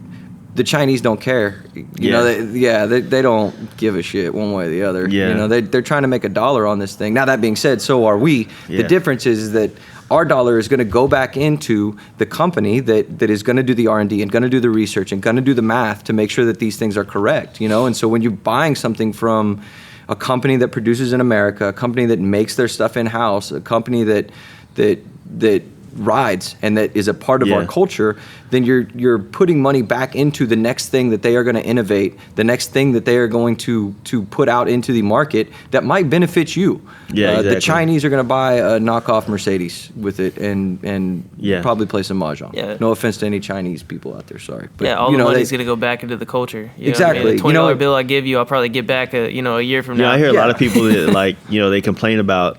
the Chinese don't care. You know, they don't give a shit one way or the other. Yeah. You know, they're trying to make a dollar on this thing. Now, that being said, so are we. The difference is that our dollar is going to go back into the company that is going to do the R&D and going to do the research and going to do the math to make sure that these things are correct, you know? And so when you're buying something from a company that produces in America, a company that makes their stuff in-house, a company that rides and that is a part of our culture, then you're putting money back into the next thing that they are going to innovate, the next thing that they are going to put out into the market that might benefit you. The Chinese are going to buy a knockoff Mercedes with it and probably play some mahjong. No offense to any Chinese people out there, sorry. But, all the money's going to go back into the culture. Exactly. The $20 bill I give you, I'll probably get back a year from now. I hear a lot of people that they complain about.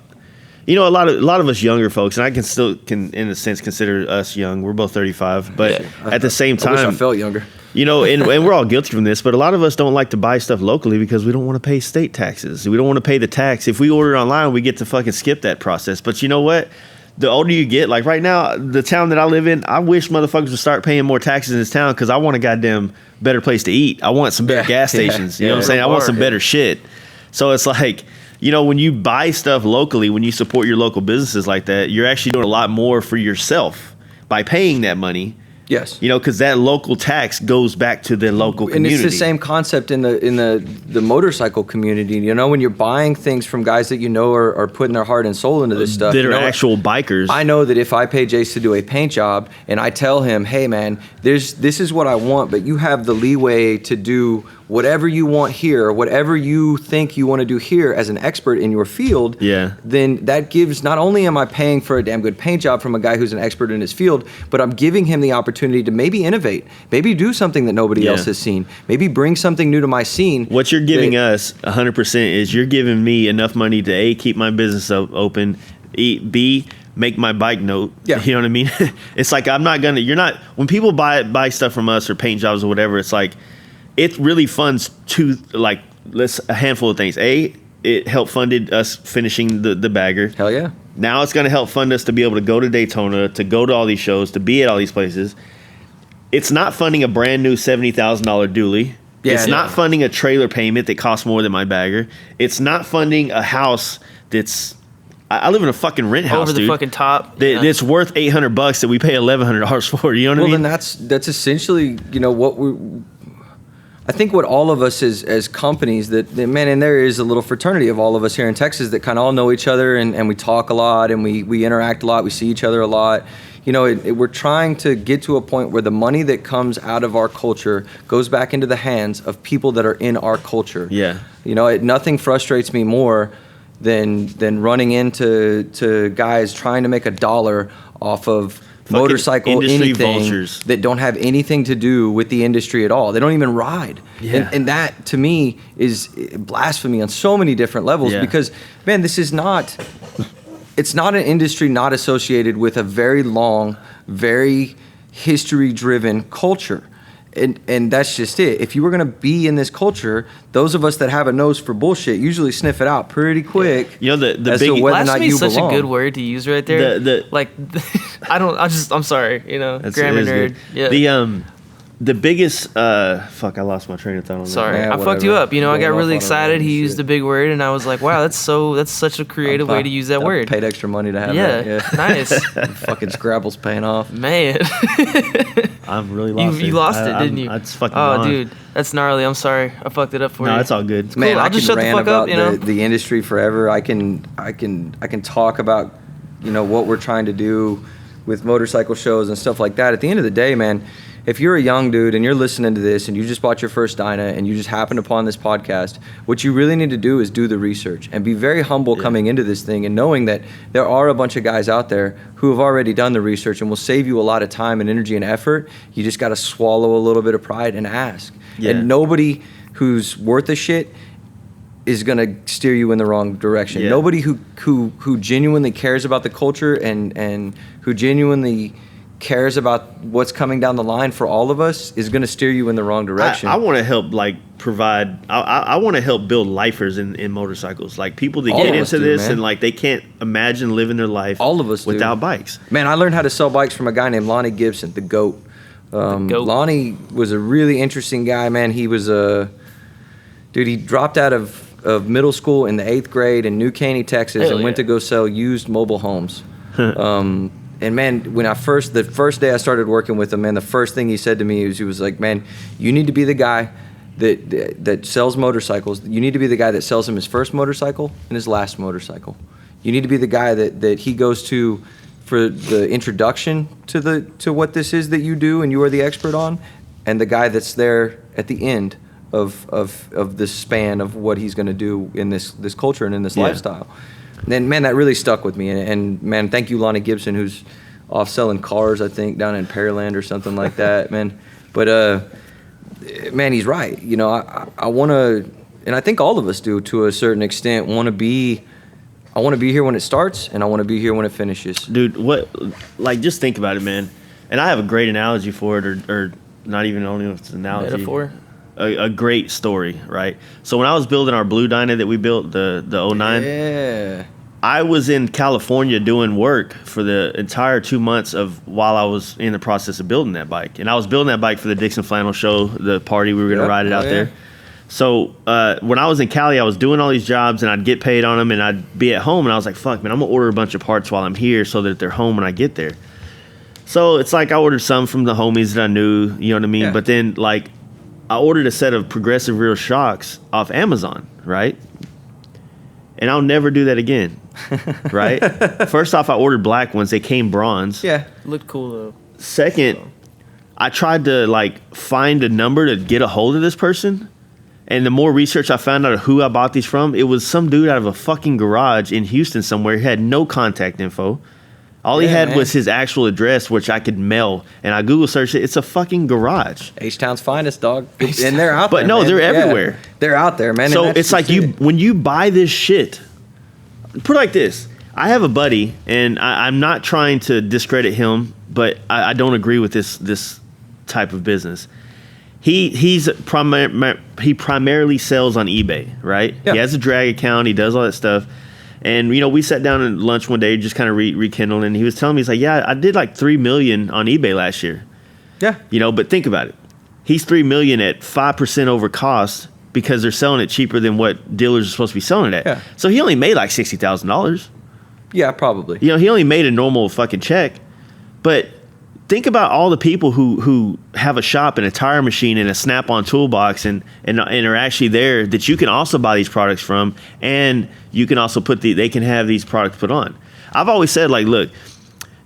A lot of us younger folks, and I can in a sense consider us young. We're both 35, but at the same time, I wish I felt younger. And we're all guilty from this, but a lot of us don't like to buy stuff locally because we don't want to pay state taxes. We don't want to pay the tax. If we order online, we get to fucking skip that process. But you know what? The older you get, like right now, the town that I live in, I wish motherfuckers would start paying more taxes in this town because I want a goddamn better place to eat. I want some better gas stations. You know what I'm saying? I want some better shit. So it's like, when you buy stuff locally, when you support your local businesses like that, you're actually doing a lot more for yourself by paying that money. Yes. Because that local tax goes back to the local community. And it's the same concept in the motorcycle community. When you're buying things from guys that are putting their heart and soul into this stuff. That are actual bikers. I know that if I pay Jace to do a paint job and I tell him, hey man, this is what I want, but you have the leeway to do whatever you want here, whatever you think you want to do here as an expert in your field, then that gives, not only am I paying for a damn good paint job from a guy who's an expert in his field, but I'm giving him the opportunity to maybe innovate, maybe do something that nobody else has seen, maybe bring something new to my scene. What you're giving us 100% is you're giving me enough money to A, keep my business open, B, make my bike note. You know what I mean? It's like when people buy stuff from us or paint jobs or whatever, it's like, it really funds a handful of things. A, it helped funded us finishing the bagger. Hell yeah. Now it's going to help fund us to be able to go to Daytona, to go to all these shows, to be at all these places. It's not funding a brand new $70,000 dually. It's not funding a trailer payment that costs more than my bagger. It's not funding a house that's... I live in a fucking rent house, over the fucking top. It's worth $800 that we pay $1,100 for. You know what I mean? Well, then that's essentially what we... I think what all of us as companies that man, and there is a little fraternity of all of us here in Texas that kind of all know each other and we talk a lot and we interact a lot. We see each other a lot. We're trying to get to a point where the money that comes out of our culture goes back into the hands of people that are in our culture. Yeah. Nothing frustrates me more than running into guys trying to make $1 off of motorcycle anything vultures that don't have anything to do with the industry at all. They don't even ride. And that to me is blasphemy on so many different levels because man, it's not an industry not associated with a very long, very history driven culture. And that's just it. If you were going to be in this culture, those of us that have a nose for bullshit usually sniff it out pretty quick. The big blasphemy is such a good word to use right there. I'm sorry, grammar nerd. Yeah. The biggest I lost my train of thought on that. Sorry, I fucked you up. I got really excited. He used the big word, and I was like, "Wow, that's such a creative way to use that word." Paid extra money to have that. Yeah, nice. Fucking Scrabble's paying off, man. I've really lost it. You lost it, didn't you? It's fucking dude, that's gnarly. I'm sorry, I fucked it up for you. No, it's all good. It's man, cool. I'll just shut the fuck up. The industry forever. I can talk about what we're trying to do with motorcycle shows and stuff like that. At the end of the day, man, if you're a young dude and you're listening to this and you just bought your first Dyna and you just happened upon this podcast, what you really need to do is do the research and be very humble coming into this thing and knowing that there are a bunch of guys out there who have already done the research and will save you a lot of time and energy and effort. You just got to swallow a little bit of pride and ask. And nobody who's worth a shit is going to steer you in the wrong direction. Nobody who genuinely cares about the culture and who genuinely cares about what's coming down the line for all of us is going to steer you in the wrong direction. I want to help provide. I want to help build lifers in motorcycles, like people that get into this man. And they can't imagine living their life. All of us without bikes. Man, I learned how to sell bikes from a guy named Lonnie Gibson, the GOAT. Lonnie was a really interesting guy, man. He was he dropped out of middle school in the 8th grade in New Caney, Texas, and went to go sell used mobile homes. And man, when the first day I started working with him, man, the first thing he said to me was, he was like, man, you need to be the guy that sells motorcycles, you need to be the guy that sells him his first motorcycle and his last motorcycle. You need to be the guy that he goes to for the introduction to what this is that you do and you are the expert on, and the guy that's there at the end of this span of what he's going to do in this culture and in this lifestyle. And man, that really stuck with me. And man, thank you, Lonnie Gibson, who's off selling cars, I think, down in Pearland or something like that, man. But man, he's right. You know, I want to, and I think all of us do to a certain extent, want to be. I want to be here when it starts, and I want to be here when it finishes. Dude, just think about it, man. And I have a great analogy for it, or not even, I don't know if it's an analogy. Metaphor? A great story, right? So when I was building our Blue Dyna that we built, the 09, yeah, I was in California doing work for the entire 2 months while I was in the process of building that bike. And I was building that bike for the Dixon Flannel Show, the party we were going to ride it out there. So when I was in Cali, I was doing all these jobs, and I'd get paid on them, and I'd be at home, and I was like, fuck, man, I'm going to order a bunch of parts while I'm here so that they're home when I get there. So it's like I ordered some from the homies that I knew, you know what I mean? Yeah. But then, like, I ordered a set of progressive rear shocks off Amazon, right? And I'll never do that again, right? First off, I ordered black ones. They came bronze. Yeah, looked cool, though. Second, I tried to, like, find a number to get a hold of this person. And the more research I found out of who I bought these from, it was some dude out of a fucking garage in Houston somewhere. He had no contact info. All he had was his actual address, which I could mail. And I Google searched it. It's a fucking garage. H-Town's finest, dog. And they're out there, But no, man. they're everywhere. They're out there, man. So it's like when you buy this shit, put it like this. I have a buddy, and I'm not trying to discredit him, but I don't agree with this type of business. He primarily sells on eBay, right? Yeah. He has a drag account. He does all that stuff. And, you know, we sat down at lunch one day just kind of rekindled, and he was telling me, he's like, yeah, I did like $3 million on eBay last year. Yeah. You know, but think about it. He's $3 million at 5% over cost because they're selling it cheaper than what dealers are supposed to be selling it at. Yeah. So he only made like $60,000. Yeah, probably. You know, he only made a normal fucking check. But think about all the people who have a shop and a tire machine and a Snap-on toolbox and are actually there that you can also buy these products from, and you can also they can have these products put on. I've always said, like, look,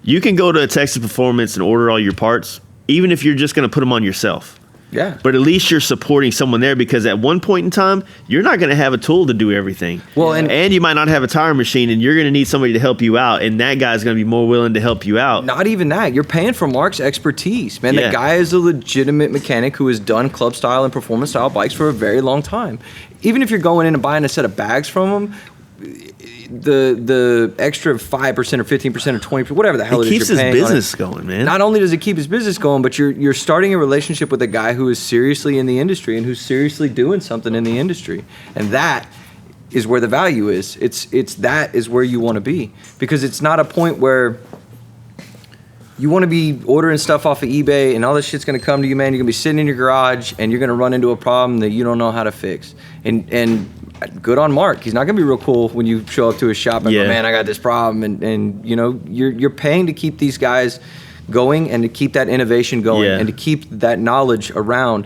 you can go to Texas Performance and order all your parts, even if you're just going to put them on yourself. Yeah. But at least you're supporting someone there, because at one point in time, you're not going to have a tool to do everything. Well, and you might not have a tire machine, and you're going to need somebody to help you out, and that guy's going to be more willing to help you out. Not even that. You're paying for Mark's expertise, man. The guy is a legitimate mechanic who has done club style and performance style bikes for a very long time. Even if you're going in and buying a set of bags from him, the extra 5% or 15% or 20%, whatever the hell it is you're paying, it keeps his business going, man. Not only does it keep his business going, but you're starting a relationship with a guy who is seriously in the industry and who's seriously doing something in the industry, and that is where the value is. It's that is where you want to be, because it's not a point where you want to be ordering stuff off of eBay and all this shit's going to come to you, man. You're going to be sitting in your garage and you're going to run into a problem that you don't know how to fix. And good on Mark. He's not going to be real cool when you show up to his shop and go, man, I got this problem. And you know, you're paying to keep these guys going and to keep that innovation going and to keep that knowledge around.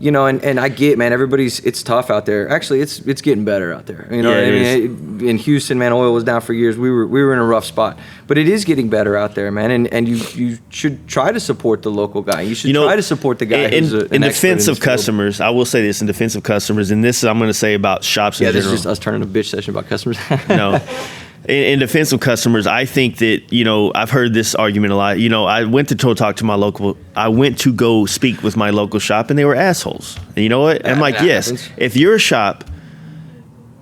You know, and I get, man, it's tough out there. Actually, it's getting better out there. You know what I mean? In Houston, man, oil was down for years. We were in a rough spot. But it is getting better out there, man. And you should try to support the local guy. You should try to support the guy who's an in expert defense in of customers, I will say this in defense of customers, and this I'm going to say about shops in general. Yeah, this is just us turning a bitch session about customers. No. In defense of customers, I think that, you know, I've heard this argument a lot. You know, I went to go speak with my local shop, and they were assholes. And you know what? I'm like, yes, happens. If you're a shop,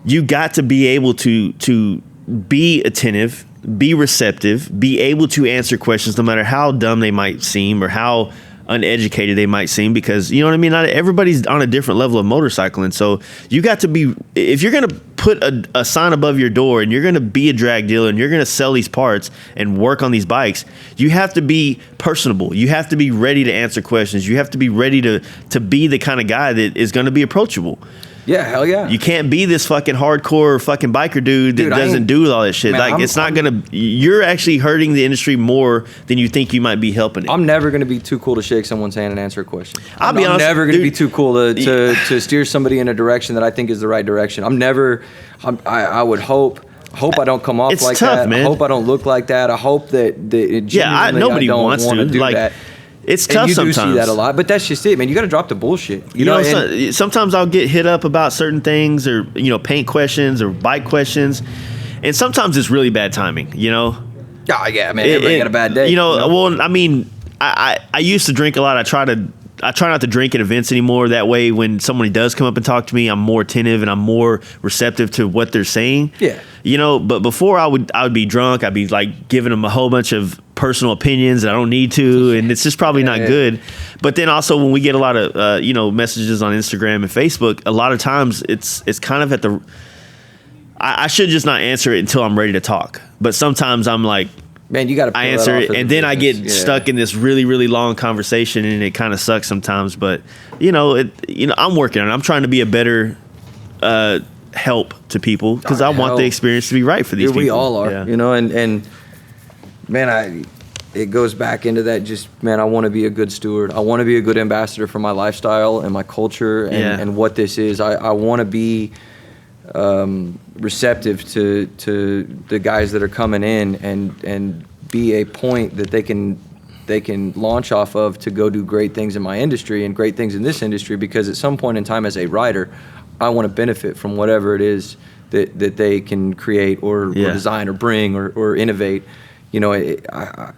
you got to be able to be attentive, be receptive, be able to answer questions no matter how dumb they might seem or how uneducated they might seem, because, you know what I mean, not everybody's on a different level of motorcycling. So you got to be, if you're going to put a sign above your door and you're going to be a drag dealer and you're going to sell these parts and work on these bikes, you have to be personable. You have to be ready to answer questions. You have to be ready to be the kind of guy that is going to be approachable. Yeah, hell yeah. You can't be this fucking hardcore fucking biker dude that doesn't do all that shit. Man, like, it's not gonna. You're actually hurting the industry more than you think you might be helping it. I'm never gonna be too cool to shake someone's hand and answer a question. I'll be honest, I'm never gonna be too cool to steer somebody in a direction that I think is the right direction. I would hope I don't come off like tough, that. Man. I hope I don't look like that. I hope that nobody wants to do like that. It's tough sometimes. You do see that a lot, but that's just it, man. You got to drop the bullshit. You know, sometimes I'll get hit up about certain things, or paint questions or bike questions, and sometimes it's really bad timing. Oh yeah, man. Everybody got a bad day. Well, I mean, I used to drink a lot. I try not to drink at events anymore. That way, when somebody does come up and talk to me, I'm more attentive and I'm more receptive to what they're saying. Yeah. But before I would be drunk. I'd be like giving them a whole bunch of personal opinions that I don't need to, and it's just probably not good. But then also when we get a lot of messages on Instagram and Facebook, a lot of times it's kind of at the. I should just not answer it until I'm ready to talk. But sometimes I'm like, man, you got to. I answer it, and then I get stuck in this really, really long conversation, and it kind of sucks sometimes. But I'm working on it. I'm trying to be a better help to people because I want the experience to be right for these people. We all are, and man, it goes back into that. Just man, I want to be a good steward. I want to be a good ambassador for my lifestyle and my culture and what this is. I want to be receptive to the guys that are coming in and be a point that they can launch off of to go do great things in my industry and great things in this industry, because at some point in time as a rider, I want to benefit from whatever it is that they can create or design or bring or innovate. I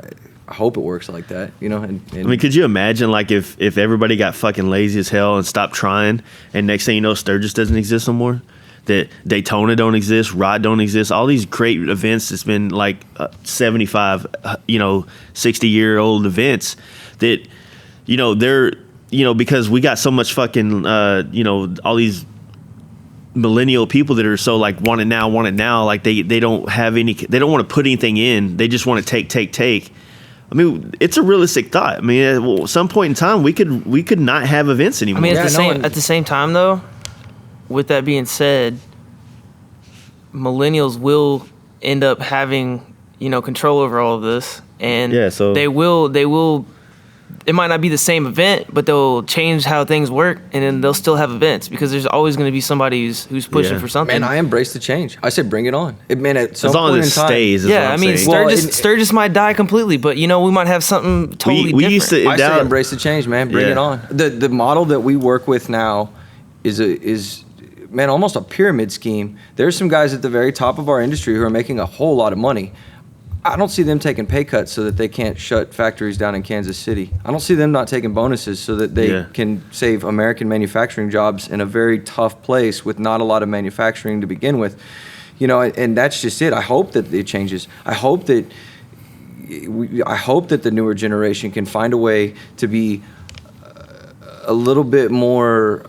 hope it works like that, And I mean, could you imagine like if everybody got fucking lazy as hell and stopped trying, and next thing you know, Sturgis doesn't exist no more? That Daytona don't exist, Rod don't exist, all these great events that's been like 75, 60-year-old events that, they're, because we got so much fucking, all these millennial people that are so like want it now, like they don't have any, they don't want to put anything in, they just want to take. I mean, it's a realistic thought. I mean, at some point in time, we could not have events anymore. I mean, at the same time though, with that being said, millennials will end up having, control over all of this, and they will. It might not be the same event, but they'll change how things work, and then they'll still have events because there's always going to be somebody who's pushing for something. Man, I embrace the change. I said, bring it on. At some as long point as it in time, stays. Yeah, I mean, Sturgis might die completely, but we might have something totally different. Used to. I say embrace the change, man. Bring it on. The model that we work with now is man, almost a pyramid scheme. There's some guys at the very top of our industry who are making a whole lot of money. I don't see them taking pay cuts so that they can't shut factories down in Kansas City. I don't see them not taking bonuses so that they can save American manufacturing jobs in a very tough place with not a lot of manufacturing to begin with. And that's just it. I hope that it changes. I hope that the newer generation can find a way to be a little bit more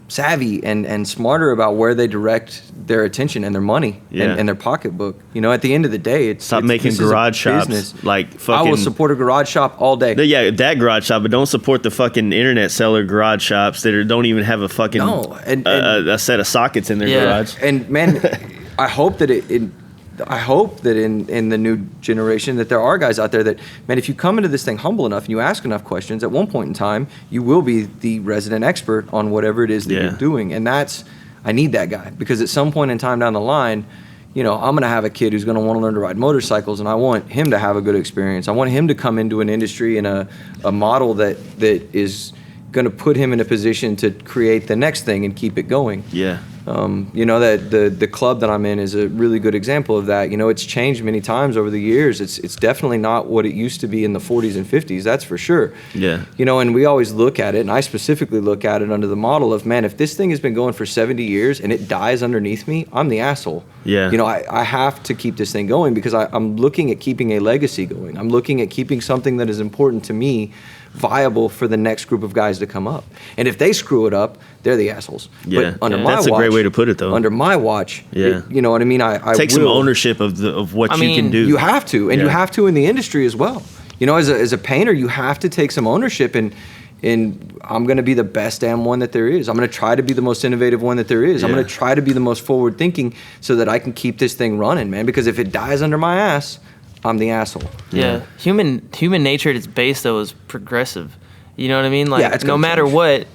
savvy and smarter about where they direct their attention and their money and their pocketbook. At the end of the day, stop making garage shops. Business. Like fucking. I will support a garage shop all day. Yeah, that garage shop, but don't support the fucking internet seller garage shops that don't even have a fucking a set of sockets in their garage. And man, I hope that in the new generation that there are guys out there that, man, if you come into this thing humble enough and you ask enough questions, at one point in time, you will be the resident expert on whatever it is that you're doing. And I need that guy, because at some point in time down the line, I'm going to have a kid who's going to want to learn to ride motorcycles, and I want him to have a good experience. I want him to come into an industry and a model that is going to put him in a position to create the next thing and keep it going. Yeah. That the club that I'm in is a really good example of that. It's changed many times over the years. It's definitely not what it used to be in the 40s and 50s, that's for sure. Yeah. And we always look at it, and I specifically look at it under the model of, man, if this thing has been going for 70 years and it dies underneath me, I'm the asshole. Yeah. I have to keep this thing going because I'm looking at keeping a legacy going. I'm looking at keeping something that is important to me viable for the next group of guys to come up. And if they screw it up, they're the assholes. Yeah, but under my that's watch, a great way to put it, though. Under my watch, you know what I mean? I take some ownership of what you can do. You have to, and you have to in the industry as well. As a painter, you have to take some ownership, and and I'm going to be the best damn one that there is. I'm going to try to be the most innovative one that there is. I'm going to try to be the most forward thinking so that I can keep this thing running, man. Because if it dies under my ass, I'm the asshole. Yeah. Human nature at its base, though, is progressive. You know what I mean? Like, no matter what,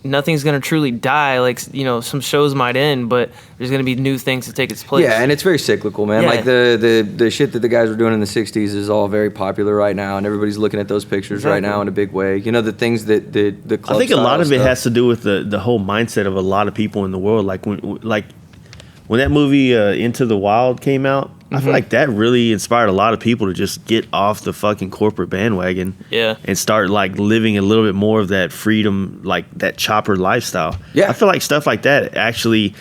nothing's going to truly die. Like, some shows might end, but there's going to be new things to take its place. Yeah, and it's very cyclical, man. Yeah. Like, the shit that the guys were doing in the 60s is all very popular right now, and everybody's looking at those pictures right now in a big way. The things that the club I think a lot of it has to do with the whole mindset of a lot of people in the world. Like, when that movie Into the Wild came out, I feel like that really inspired a lot of people to just get off the fucking corporate bandwagon and start like living a little bit more of that freedom, like that chopper lifestyle. Yeah. I feel like stuff like that actually,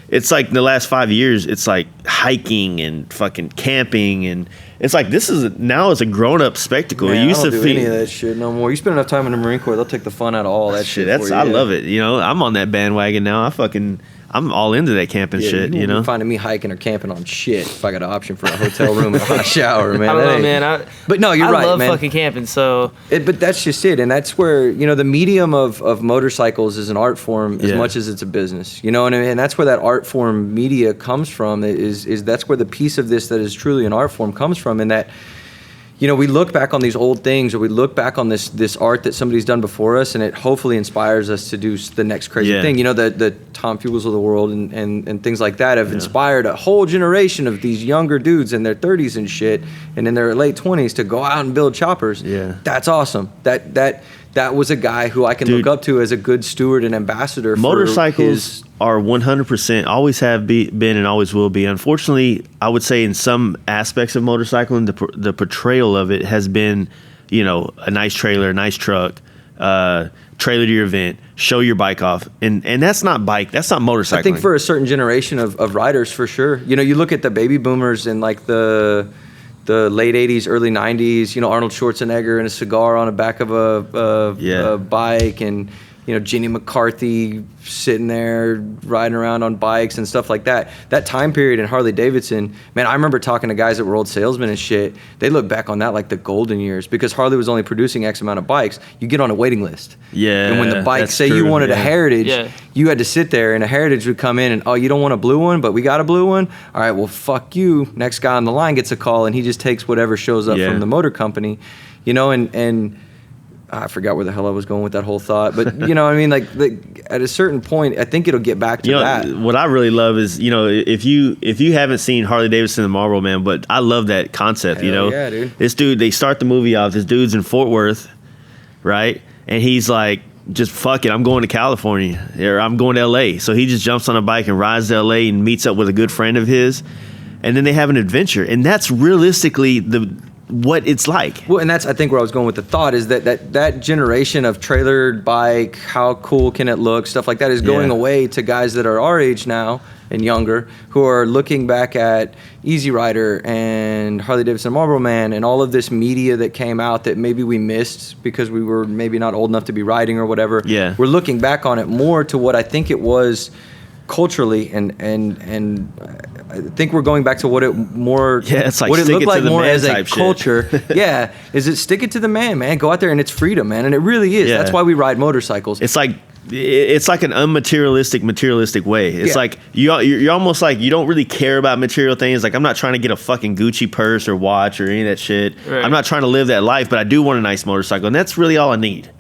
it's like the last 5 years, it's like hiking and fucking camping, and it's like this is now it's a grown up spectacle. Man, it used I don't to do any of that shit no more. You spend enough time in the Marine Corps, they'll take the fun out of all that shit. I love it. I'm on that bandwagon now. I'm all into that camping shit, you know? Finding me hiking or camping on shit if I got an option for a hotel room and a hot shower, man. I don't know, man. But no, you're right, man. I love fucking camping, so... But that's just it, and that's where, the medium of motorcycles is an art form as much as it's a business. You know what I mean? And that's where that art form media comes from, is that's where the piece of this that is truly an art form comes from, and that... we look back on these old things, or we look back on this art that somebody's done before us, and it hopefully inspires us to do the next crazy thing. The Tom Fugels of the world and things like that have inspired a whole generation of these younger dudes in their 30s and shit, and in their late 20s to go out and build choppers. Yeah, that's awesome. That was a guy who I can look up to as a good steward and ambassador. Motorcycles are 100%, always have been and always will be. Unfortunately, I would say in some aspects of motorcycling, the portrayal of it has been, a nice trailer, a nice truck, trailer to your event, show your bike off. And that's not motorcycling. I think for a certain generation of riders, for sure. You look at the baby boomers and like the late 80s, early 90s, Arnold Schwarzenegger and a cigar on the back of a bike, and, Jenny McCarthy sitting there riding around on bikes and stuff like that. That time period in Harley-Davidson, man, I remember talking to guys that were old salesmen and shit. They look back on that like the golden years, because Harley was only producing X amount of bikes. You get on a waiting list. Yeah. And when the bike, say you wanted a Heritage, you had to sit there, and a Heritage would come in and, oh, you don't want a blue one, but we got a blue one? All right, well, fuck you. Next guy on the line gets a call, and he just takes whatever shows up from the motor company, and I forgot where the hell I was going with that whole thought, but at a certain point, I think it'll get back to that. What I really love is, if you haven't seen Harley-Davidson and Marlboro Man, but I love that concept. Yeah, dude. This dude, they start the movie off. This dude's in Fort Worth, right? And he's like, just fuck it, I'm going to California, or I'm going to LA. So he just jumps on a bike and rides to LA and meets up with a good friend of his, and then they have an adventure. And that's realistically what it's like. Well, and that's, I think, where I was going with the thought is that generation of trailered bike, how cool can it look, stuff like that is going away to guys that are our age now and younger, who are looking back at Easy Rider and Harley-Davidson Marlboro Man and all of this media that came out that maybe we missed because we were maybe not old enough to be riding or whatever. Yeah. We're looking back on it more to what I think it was culturally, and I think we're going back to what it more it's like what it looked like more as a culture. Shit. Is it stick it to the man, go out there, and it's freedom, man, and it really is. That's why we ride motorcycles. It's like an materialistic way. It's like you're almost like you don't really care about material things. Like, I'm not trying to get a fucking Gucci purse or watch or any of that shit. Right. I'm not trying to live that life, but I do want a nice motorcycle, and that's really all I need.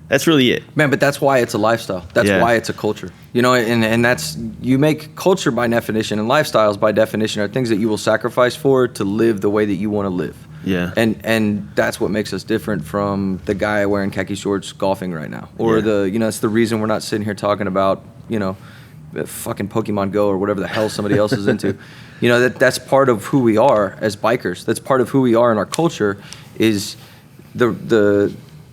That's really it. Man, but that's why it's a lifestyle. That's why it's a culture. And that's, you make culture by definition, and lifestyles by definition are things that you will sacrifice for to live the way that you want to live. Yeah. And that's what makes us different from the guy wearing khaki shorts golfing right now. Or it's the reason we're not sitting here talking about, fucking Pokemon Go or whatever the hell somebody else is into. That's part of who we are as bikers. That's part of who we are in our culture, is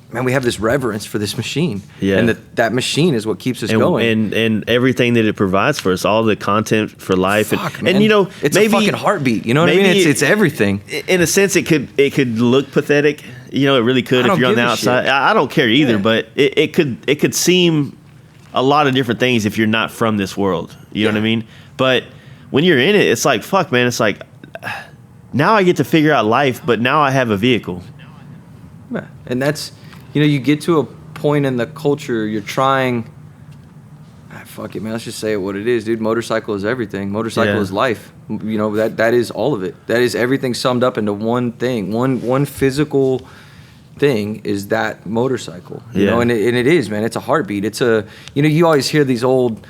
man, we have this reverence for this machine. Yeah. And that machine is what keeps us going. And everything that it provides for us, all the content for life. Fuck, man. And it's maybe a fucking heartbeat. You know what I mean? It's everything. In a sense, it could look pathetic. It really could if you're on the outside. I don't care either, but it could seem a lot of different things if you're not from this world. You know what I mean? But when you're in it, it's like, fuck, man. It's like, now I get to figure out life, but now I have a vehicle. Yeah. And that's, you get to a point in the culture, you're trying. Fuck it, man. Let's just say it what it is, dude. Motorcycle is everything. Motorcycle is life. You know, that is all of it. That is everything summed up into one thing. One physical thing is that motorcycle. You know, and it is, man. It's a heartbeat. It's a, you know, you always hear these old,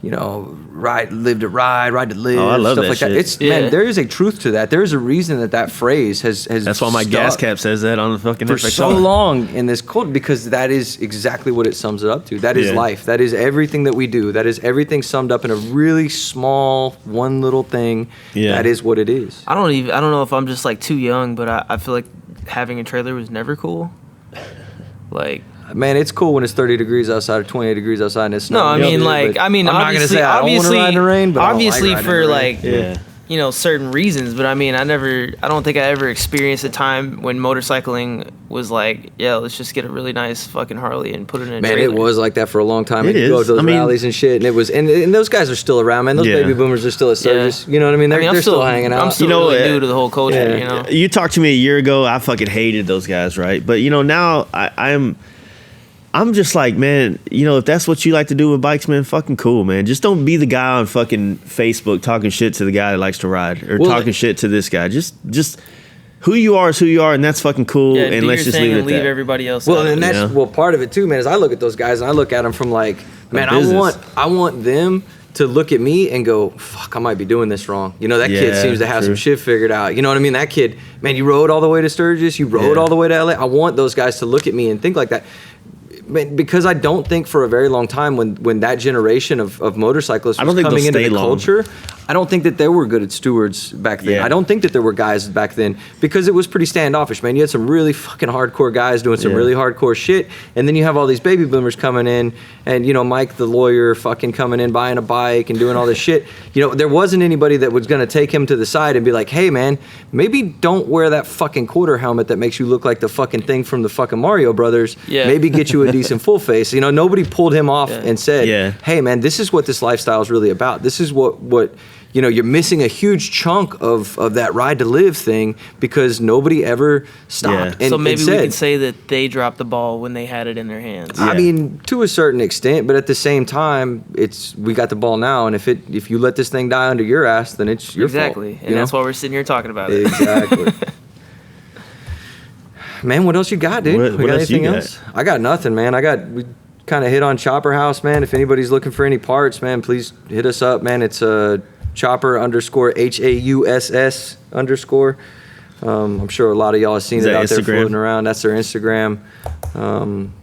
you know, live to ride to live. Oh, I love stuff that like shit. that. It's man, there is a truth to that. There is a reason that phrase has. That's why my gas cap says that on the fucking for FXR. so long in this code, because that is exactly what it sums it up to. That is life. That is everything that we do. That is everything summed up in a really small one little thing. Yeah. That is what it is. I don't know if I'm just like too young, but I feel like having a trailer was never cool. Like, man, it's cool when it's 30 degrees outside or 28 degrees outside and it's snowing. No, I mean, like, I'm not gonna obviously, say I don't want to ride in the rain, but obviously I like for like, rain. you know, certain reasons. But I mean, I don't think I ever experienced a time when motorcycling was like, yeah, let's just get a really nice fucking Harley and put it in a man, trailer. it was like that for a long time. It is. Go to those rallies and shit, and it was, and those guys are still around, man. Those baby boomers are still at Sturgis. You know what I mean? They're still hanging out. I'm still really new to the whole culture. You know, you talked to me a year ago. I fucking hated those guys, right? But you know, now I'm just like, man, you know, if that's what you like to do with bikes, man, fucking cool, man. Just don't be the guy on fucking Facebook talking shit to the guy that likes to ride, or talking shit to this guy. Just who you are is who you are, and that's fucking cool. Yeah, and let's just leave it at that. Everybody else. Well, and that's part of it too, man. Is I look at those guys and I look at them from like, man, I want them to look at me and go, fuck, I might be doing this wrong. You know, that kid seems to have some shit figured out. You know what I mean? That kid, man, you rode all the way to Sturgis, you rode all the way to LA. I want those guys to look at me and think like that. Because I don't think for a very long time when that generation of motorcyclists was coming into the culture, I don't think that they were good at stewards back then. I don't think that there were guys back then, because it was pretty standoffish, man. You had some really fucking hardcore guys doing some really hardcore shit, and then you have all these baby boomers coming in, and you know, Mike the lawyer fucking coming in, buying a bike and doing all this shit. You know, there wasn't anybody that was going to take him to the side and be like, hey man, maybe don't wear that fucking quarter helmet that makes you look like the fucking thing from the fucking Mario Brothers. Maybe get you a decent full face. You know, nobody pulled him off and said, hey man, this is what this lifestyle is really about. This is what you know, you're missing a huge chunk of that ride to live thing because nobody ever stopped. So maybe we can say that they dropped the ball when they had it in their hands. I mean, to a certain extent, but at the same time, we got the ball now, and if you let this thing die under your ass, then it's your fault. And that's why we're sitting here talking about it. Exactly. Man, what else you got, dude? What got else anything you got? else? I got nothing, man. We kind of hit on Chopper House, man. If anybody's looking for any parts, man, please hit us up, man. It's Chopper _HAUSS _ I'm sure a lot of y'all have seen it out there floating around. That's their Instagram.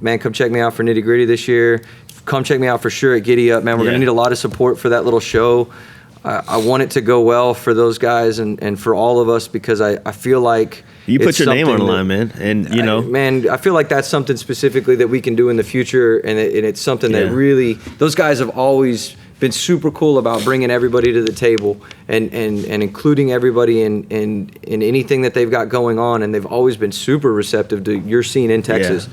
Man, come check me out for Nitty Gritty this year. Come check me out for sure at Giddy Up, man. We're gonna need a lot of support for that little show. I want it to go well for those guys and for all of us, because I feel like you put your name on the line, man, and you know, man, I feel like that's something specifically that we can do in the future, and it's something that really, those guys have always been super cool about bringing everybody to the table and including everybody in anything that they've got going on, and they've always been super receptive to your scene in Texas.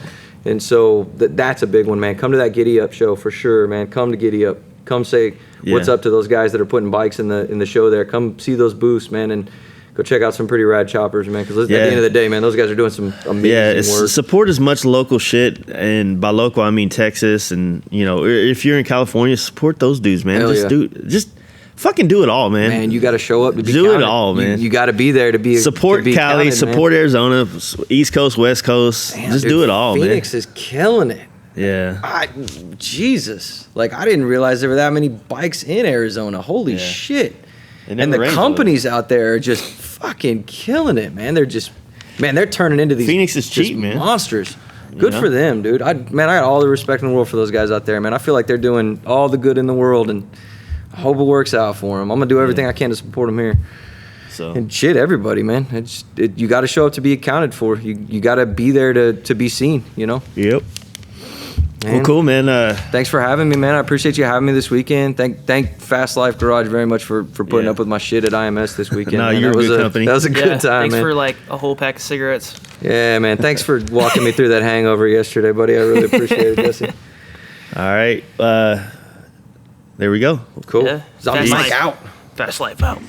And so that's a big one, man. Come to that Giddy Up show for sure, man. Come to Giddy Up. Come say what's up to those guys that are putting bikes in the show there. Come see those booths, man, and go check out some pretty rad choppers, man. Because at the end of the day, man, those guys are doing some amazing work. Support as much local shit, and by local I mean Texas, and you know, if you're in California, support those dudes, man. Just fucking do it all, man. Man, you got to show up to be do counted. It all, man. You got to be there to be support to be Cali, counted, support man. Arizona, East Coast, West Coast. Damn, just dude, do it all, Phoenix is killing it. Yeah. Jesus. Like, I didn't realize there were that many bikes in Arizona. Holy shit. And the companies out there are just fucking killing it, man. They're turning into these Phoenix is cheap, man. Monsters. Good for them, dude. I got all the respect in the world for those guys out there, man. I feel like they're doing all the good in the world, and I hope it works out for them. I'm going to do everything I can to support them here. And shit, everybody, man. You got to show up to be accounted for. You got to be there to be seen, you know? Yep. Man. Well, cool, man. Thanks for having me, man. I appreciate you having me this weekend. Thank Fast Life Garage very much for putting up with my shit at IMS this weekend. No, you're good company. That was a good time, thanks man. for like a whole pack of cigarettes. Yeah, man. Thanks for walking me through that hangover yesterday, buddy. I really appreciate it, Jesse. All right. There we go. Cool. Yeah. Zombie Mike out. Fast Life out.